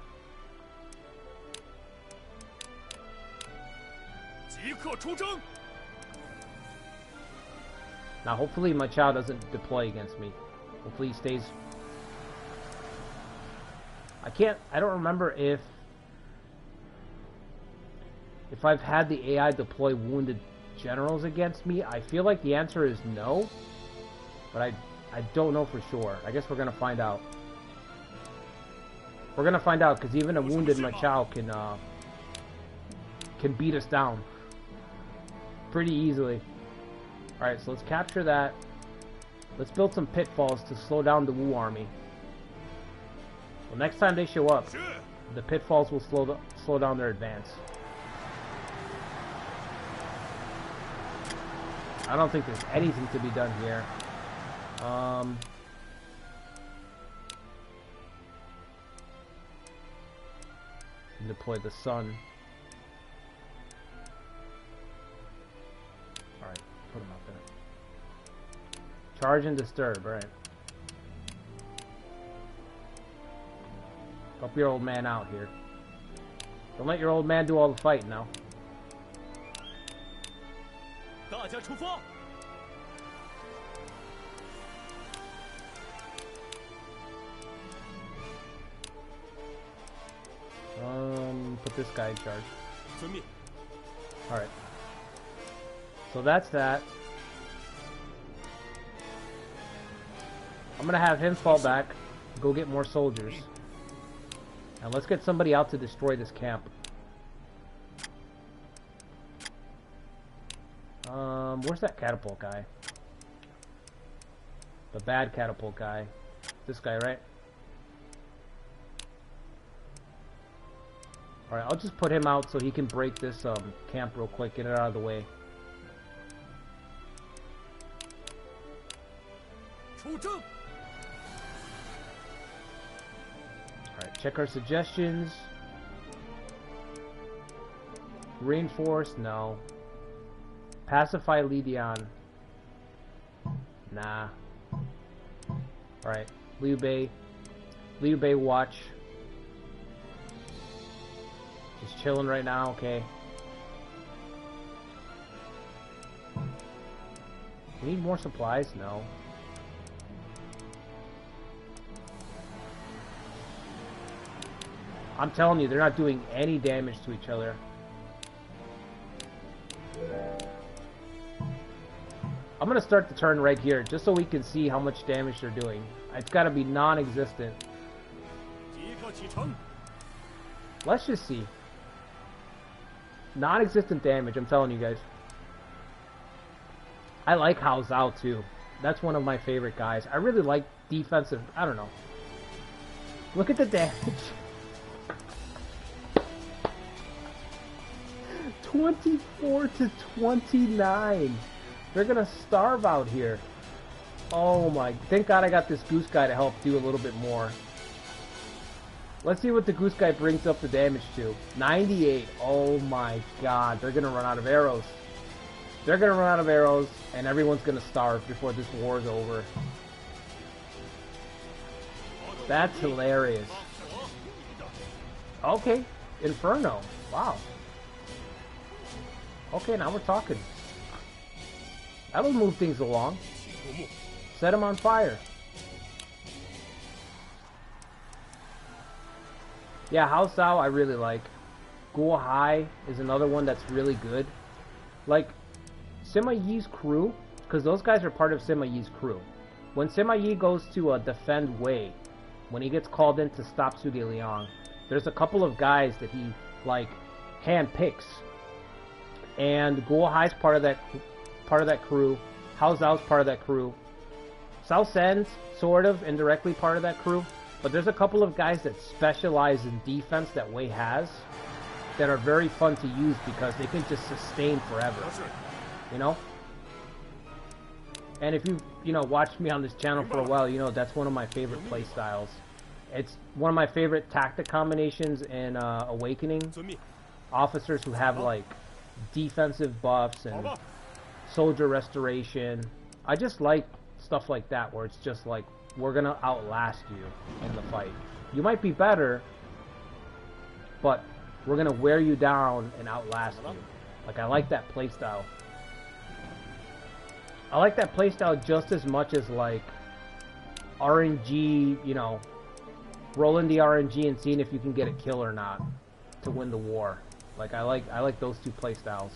Now hopefully my child doesn't deploy against me. Hopefully he stays. I don't remember if I've had the AI deploy wounded generals against me. I feel like the answer is no, but I don't know for sure. I guess we're gonna find out. We're gonna find out, because even a wounded Machao can beat us down pretty easily. Alright, so let's capture that. Let's build some pitfalls to slow down the Wu army. Well, next time they show up, the pitfalls will slow down their advance. I don't think there's anything to be done here. Deploy the Sun. Alright, put him out there. Charge and disturb, alright. Help your old man out here. Don't let your old man do all the fighting now. Put this guy in charge. Alright. So that's that. I'm gonna have him fall back, go get more soldiers. And let's get somebody out to destroy this camp. Where's that catapult guy? The bad catapult guy. This guy, right? Alright, I'll just put him out so he can break this camp real quick, get it out of the way. Alright, check our suggestions. Reinforce, no. Pacify Lydian. Nah. Alright, Liu Bei. Liu Bei watch. Just chilling right now, okay. We need more supplies? No. I'm telling you, they're not doing any damage to each other. I'm gonna start the turn right here, just so we can see how much damage they're doing. It's gotta be non-existent. Let's just see. Non-existent damage, I'm telling you guys. I like Hao Zhao too. That's one of my favorite guys. I really like defensive, I don't know. Look at the damage. 24 to 29. They're gonna starve out here. Oh my, thank God I got this goose guy to help do a little bit more. Let's see what the goose guy brings up the damage to. 98. Oh my God, they're gonna run out of arrows. They're gonna run out of arrows, and everyone's gonna starve before this war is over. That's hilarious. Okay, Inferno. Wow. Okay, now we're talking. That'll move things along. Set them on fire. Yeah, Hao Zhao I really like. Guo Hai is another one that's really good. Like, Sima Yi's crew, because those guys are part of Sima Yi's crew. When Sima Yi goes to defend Wei, when he gets called in to stop Zhuge Liang, there's a couple of guys that he, like, hand-picks. And Guo Hai's part of that crew. Hao Zhao's part of that crew. Cao Sen's sort of indirectly part of that crew. But there's a couple of guys that specialize in defense that Wei has that are very fun to use because they can just sustain forever. You know? And if you've, watched me on this channel for a while, you know that's one of my favorite play styles. It's one of my favorite tactic combinations in Awakening. Officers who have, like, defensive buffs and soldier restoration. I just like stuff like that where it's just like, we're gonna outlast you in the fight. You might be better, but we're gonna wear you down and outlast you. Like, I like that playstyle. I like that playstyle just as much as like RNG, you know, rolling the RNG and seeing if you can get a kill or not to win the war. Like, I like those two playstyles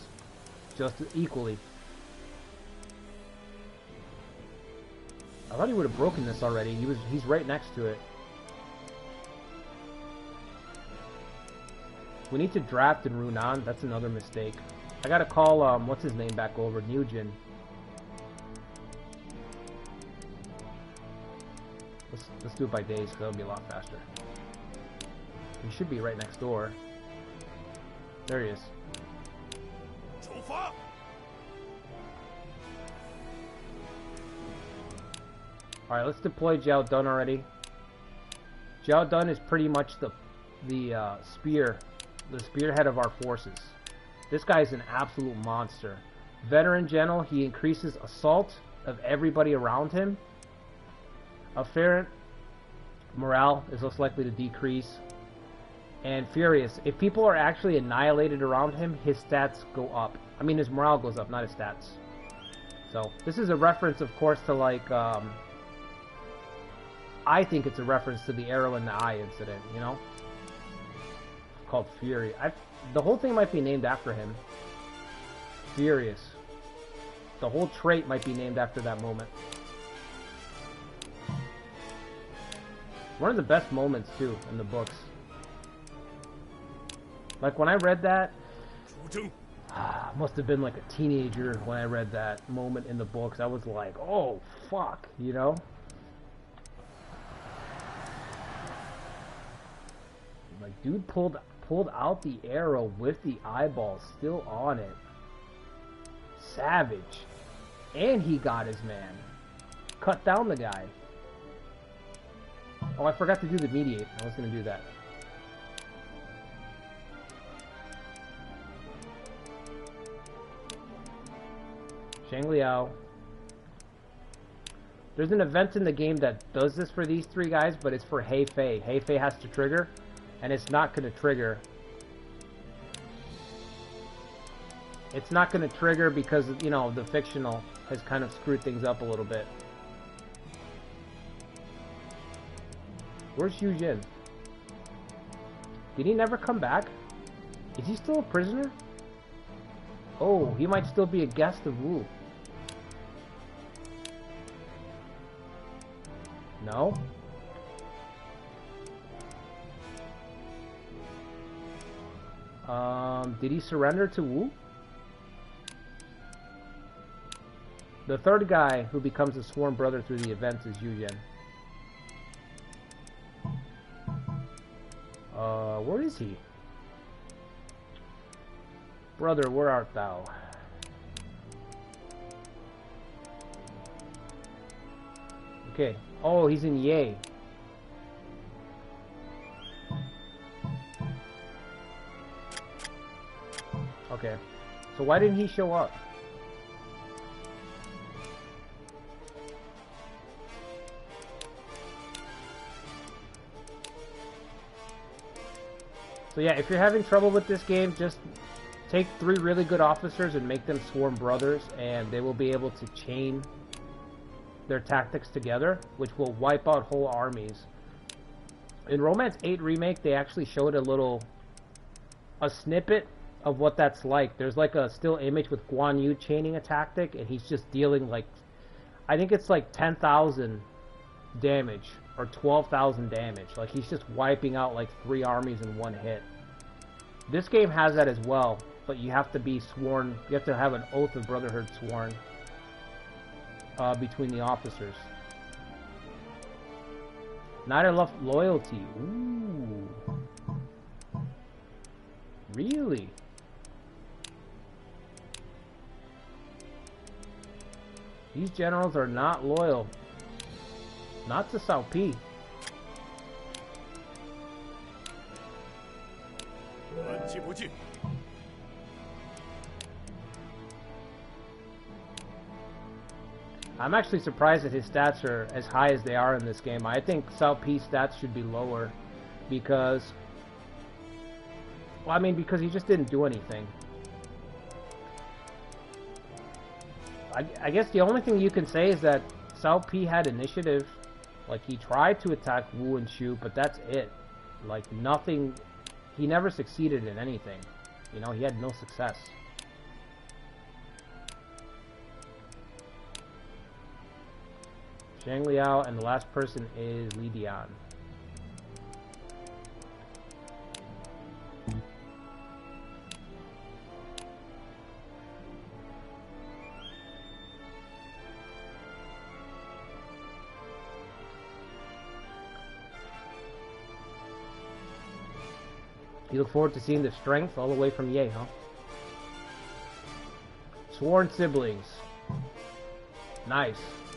just equally. I thought he would have broken this already. He's right next to it. We need to draft in Runan. That's another mistake. I gotta call what's his name back over, Nugent. Let's do it by days, because that'll be a lot faster. He should be right next door. There he is. Alright, let's deploy Jiao Dun already. Jiao Dun is pretty much the spearhead of our forces. This guy is an absolute monster. Veteran General, he increases assault of everybody around him. Afferent morale is less likely to decrease. And Furious, if people are actually annihilated around him, his stats go up. I mean, his morale goes up, not his stats. So, this is a reference, of course, to like, I think it's a reference to the arrow in the eye incident, you know? It's called Fury. The whole thing might be named after him. Furious. The whole trait might be named after that moment. One of the best moments, too, in the books. Like, when I read that, I must have been like a teenager when I read that moment in the books. I was like, oh, fuck, you know? Like, dude pulled out the arrow with the eyeball still on it. Savage. And he got his man. Cut down the guy. Oh, I forgot to do the mediate. I was going to do that. Shang Liao. There's an event in the game that does this for these three guys, but it's for Hei Fei. Hei Fei has to trigger, and it's not going to trigger. It's not going to trigger because, you know, the fictional has kind of screwed things up a little bit. Where's Yu Jin? Did he never come back? Is he still a prisoner? Oh, he might still be a guest of Wu. No? Did he surrender to Wu? The third guy who becomes a sworn brother through the events is Yu Jin. Where is he? Brother, where art thou? Okay. Oh, he's in Ye. Okay. So why didn't he show up? So yeah, if you're having trouble with this game, just take 3 really good officers and make them sworn brothers, and they will be able to chain their tactics together, which will wipe out whole armies. In Romance 8 Remake, they actually showed a snippet of what that's like. There's like a still image with Guan Yu chaining a tactic, and he's just dealing like, I think it's like 10,000 damage or 12,000 damage. Like, he's just wiping out like 3 armies in one hit. This game has that as well, but you have to be sworn, you have to have an oath of brotherhood sworn between the officers. Not enough loyalty. Ooh. Really? These generals are not loyal. Not to Cao Pi. I'm actually surprised that his stats are as high as they are in this game. I think Cao Pi's stats should be lower because, well, I mean, because he just didn't do anything. I guess the only thing you can say is that Cao Pi had initiative. Like, he tried to attack Wu and Shu, but that's it. Like, nothing, he never succeeded in anything. You know, he had no success. Zhang Liao, and the last person is Li Dian. You look forward to seeing the strength all the way from Ye, huh? Sworn siblings. Nice.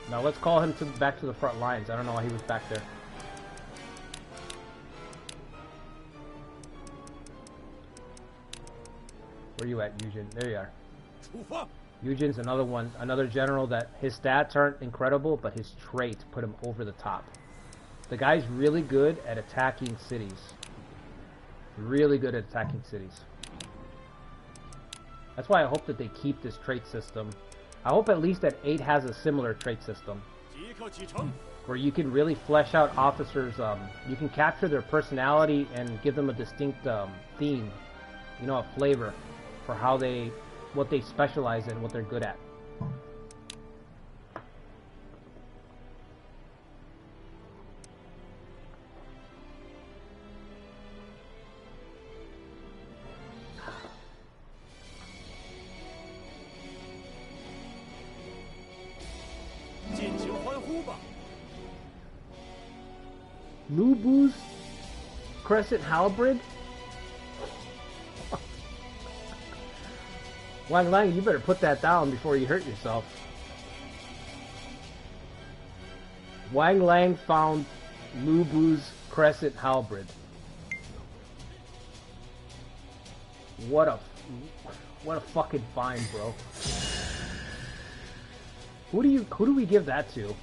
Now let's call him back to the front lines. I don't know why he was back there. Where you at, Yujin? There you are. Yujin's another general that his stats aren't incredible, but his trait put him over the top. The guy's really good at attacking cities. Really good at attacking cities. That's why I hope that they keep this trait system. I hope at least that 8 has a similar trait system where you can really flesh out officers. You can capture their personality and give them a distinct theme, you know, a flavor for how what they specialize in, what they're good at. Lubu's Crescent Halberd? Wang Lang, you better put that down before you hurt yourself. Wang Lang found Lubu's Crescent Halberd. What a fucking find, bro. Who do we give that to?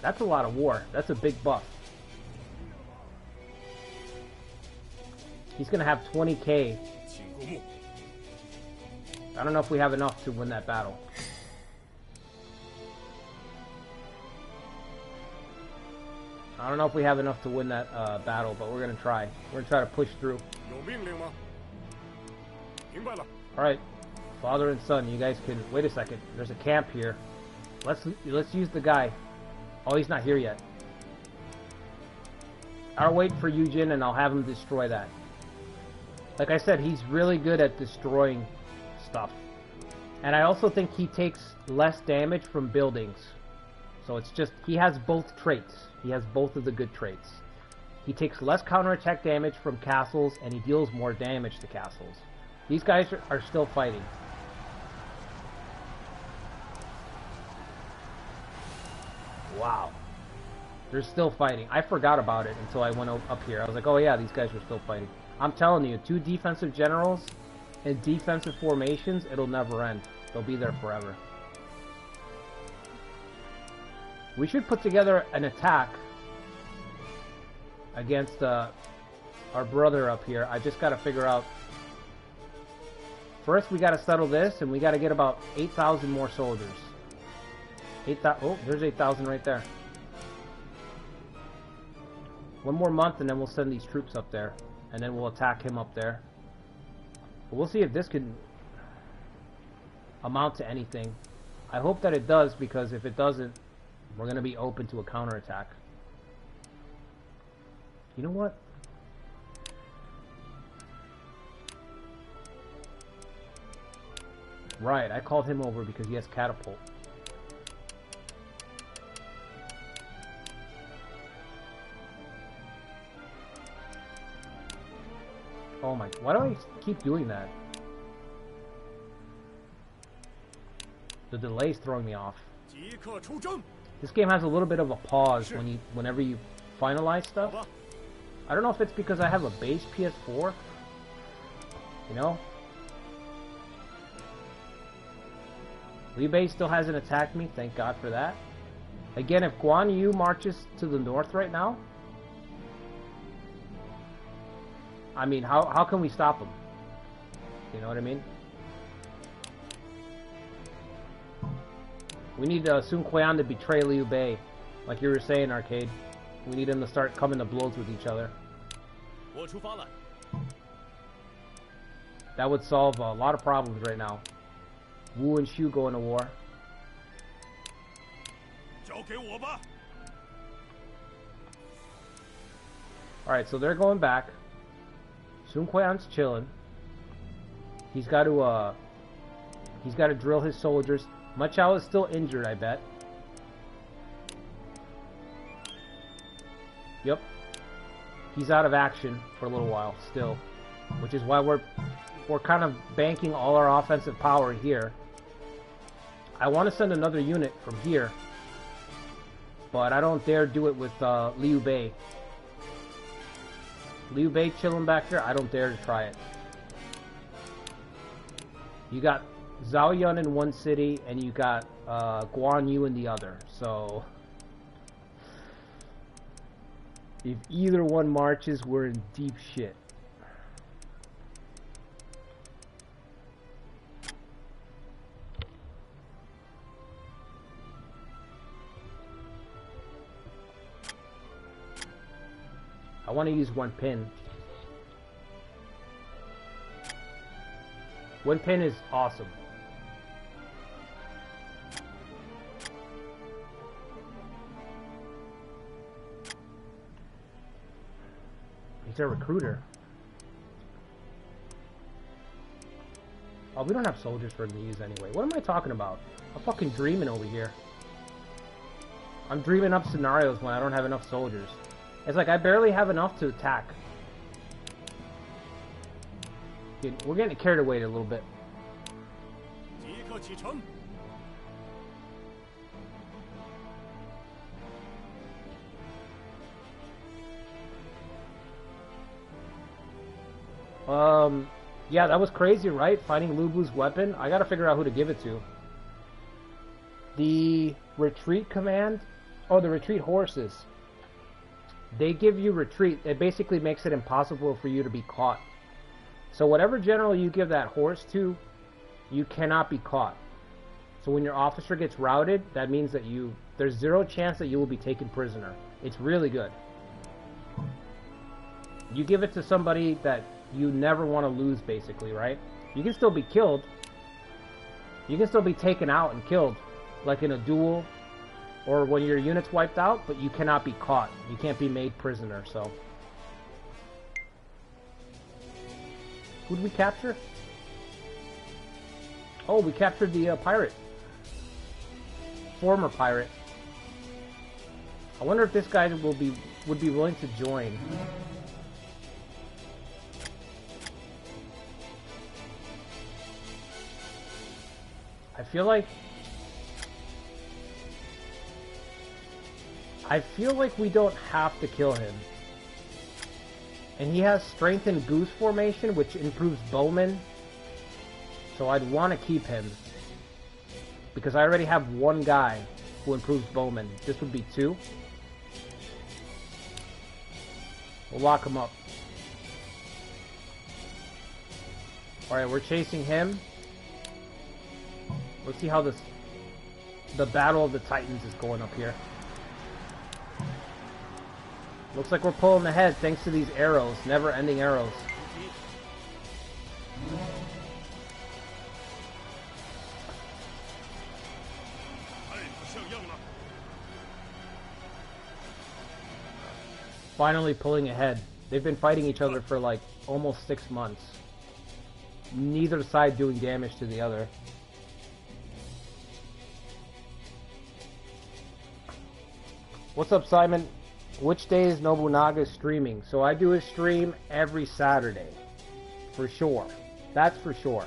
That's a lot of war. That's a big buff. He's gonna have 20k. I don't know if we have enough to win that battle. I don't know if we have enough to win that battle, but we're gonna try. We're gonna try to push through. Alright, father and son, you guys can... Wait a second, there's a camp here. Let's use the guy. Oh, he's not here yet. I'll wait for Yujin and I'll have him destroy that. Like I said, he's really good at destroying stuff. And I also think he takes less damage from buildings. So it's just, he has both traits. He has both of the good traits. He takes less counterattack damage from castles and he deals more damage to castles. These guys are still fighting. Wow. They're still fighting. I forgot about it until I went up here. I was like, oh yeah, these guys are still fighting. I'm telling you, 2 defensive generals in defensive formations, it'll never end. They'll be there forever. We should put together an attack against our brother up here. I just got to figure out... First, we got to settle this, and we got to get about 8,000 more soldiers. 8,000... Oh, there's 8,000 right there. One more month, and then we'll send these troops up there. And then we'll attack him up there. But we'll see if this can amount to anything. I hope that it does, because if it doesn't, we're going to be open to a counterattack. You know what? Right, I called him over because he has catapult. Oh my, why do I keep doing that? The delay's throwing me off. This game has a little bit of a pause whenever you finalize stuff. I don't know if it's because I have a base PS4. You know? Liu Bei still hasn't attacked me, thank God for that. Again, if Guan Yu marches to the north right now, I mean, how can we stop him? You know what I mean? We need Sun Quan to betray Liu Bei, like you were saying, Arcade. We need him to start coming to blows with each other. That would solve a lot of problems right now. Wu and Shu going to war. Alright, so they're going back. Sun Quan's chilling. He's got to drill his soldiers. Ma Chao is still injured, I bet. Yep. He's out of action for a little while still, which is why we're kind of banking all our offensive power here. I want to send another unit from here, but I don't dare do it with Liu Bei. Liu Bei chilling back here, I don't dare to try it. You got Zhao Yun in one city, and you got Guan Yu in the other, so if either one marches, we're in deep shit. I want to use one pin. One pin is awesome. He's a recruiter. Oh, we don't have soldiers for him to use anyway. What am I talking about? I'm fucking dreaming over here. I'm dreaming up scenarios when I don't have enough soldiers. It's like I barely have enough to attack. We're getting carried away a little bit. Yeah, that was crazy, right? Finding Lu Bu's weapon. I gotta figure out who to give it to. The retreat command? Oh, the retreat horses. They give you retreat. It basically makes it impossible for you to be caught. So whatever general you give that horse to, you cannot be caught. So when your officer gets routed, that means that there's zero chance that you will be taken prisoner. It's really good. You give it to somebody that you never want to lose, basically, right? You can still be killed. You can still be taken out and killed, like in a duel, or when your unit's wiped out, but you cannot be caught. You can't be made prisoner, so. Who did we capture? Oh, we captured the pirate. Former pirate. I wonder if this guy would be willing to join. I feel like we don't have to kill him. And he has strength in goose formation, which improves bowmen. So I'd want to keep him. Because I already have one guy who improves bowmen. This would be 2. We'll lock him up. Alright, we're chasing him. Let's see how the Battle of the Titans is going up here. Looks like we're pulling ahead thanks to these arrows, never-ending arrows. Finally pulling ahead. They've been fighting each other for like almost 6 months. Neither side doing damage to the other. What's up, Simon? Which day is Nobunaga streaming? So I do a stream every Saturday. For sure. That's for sure.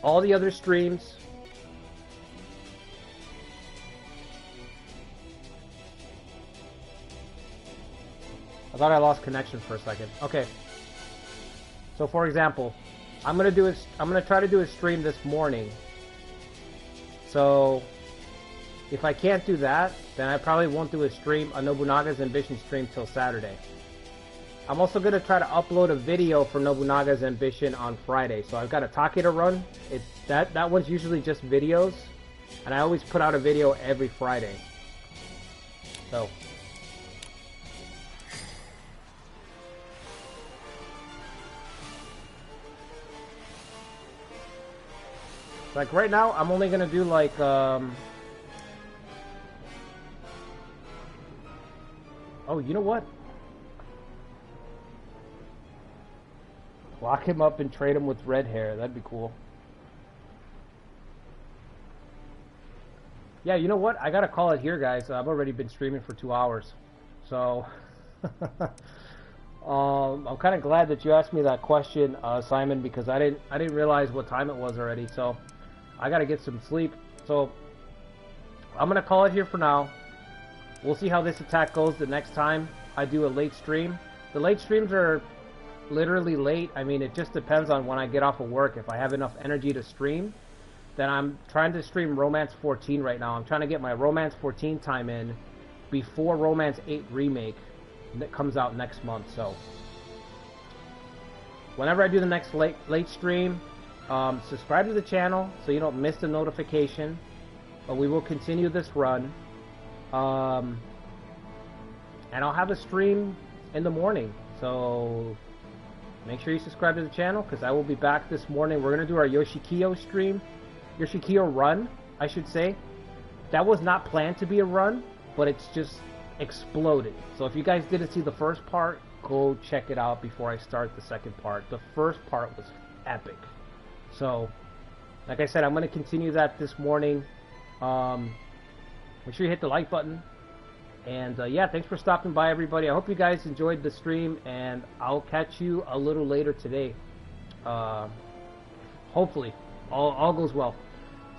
All the other streams... I thought I lost connection for a second. Okay. So for example, I'm gonna try to do a stream this morning So if I can't do that, then I probably won't do a Nobunaga's Ambition stream till Saturday. I'm also going to try to upload a video for Nobunaga's Ambition on Friday. So I've got a Take to run. That one's usually just videos, and I always put out a video every Friday. So like right now, I'm only gonna do like oh, you know what? Lock him up and trade him with red hair. That'd be cool. Yeah, you know what? I gotta call it here, guys. I've already been streaming for 2 hours, so I'm kind of glad that you asked me that question, Simon, because I didn't realize what time it was already. So I gotta get some sleep. So I'm gonna call it here for now. We'll see how this attack goes the next time I do a late stream. The late streams are literally late. I mean, it just depends on when I get off of work. If I have enough energy to stream, then I'm trying to stream Romance 14 right now. I'm trying to get my Romance 14 time in before Romance 8 Remake that comes out next month. So whenever I do the next late stream, subscribe to the channel so you don't miss the notification. But we will continue this run. And I'll have a stream in the morning. So make sure you subscribe to the channel, because I will be back this morning. We're going to do our Yoshikiyo stream. Yoshikiyo run, I should say. That was not planned to be a run, but it's just exploded. So if you guys didn't see the first part, go check it out before I start the second part. The first part was epic. So, like I said, I'm going to continue that this morning. Make sure you hit the like button. And yeah, thanks for stopping by, everybody. I hope you guys enjoyed the stream, and I'll catch you a little later today. Hopefully, all goes well.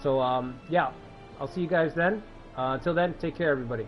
So yeah, I'll see you guys then. Until then, take care, everybody.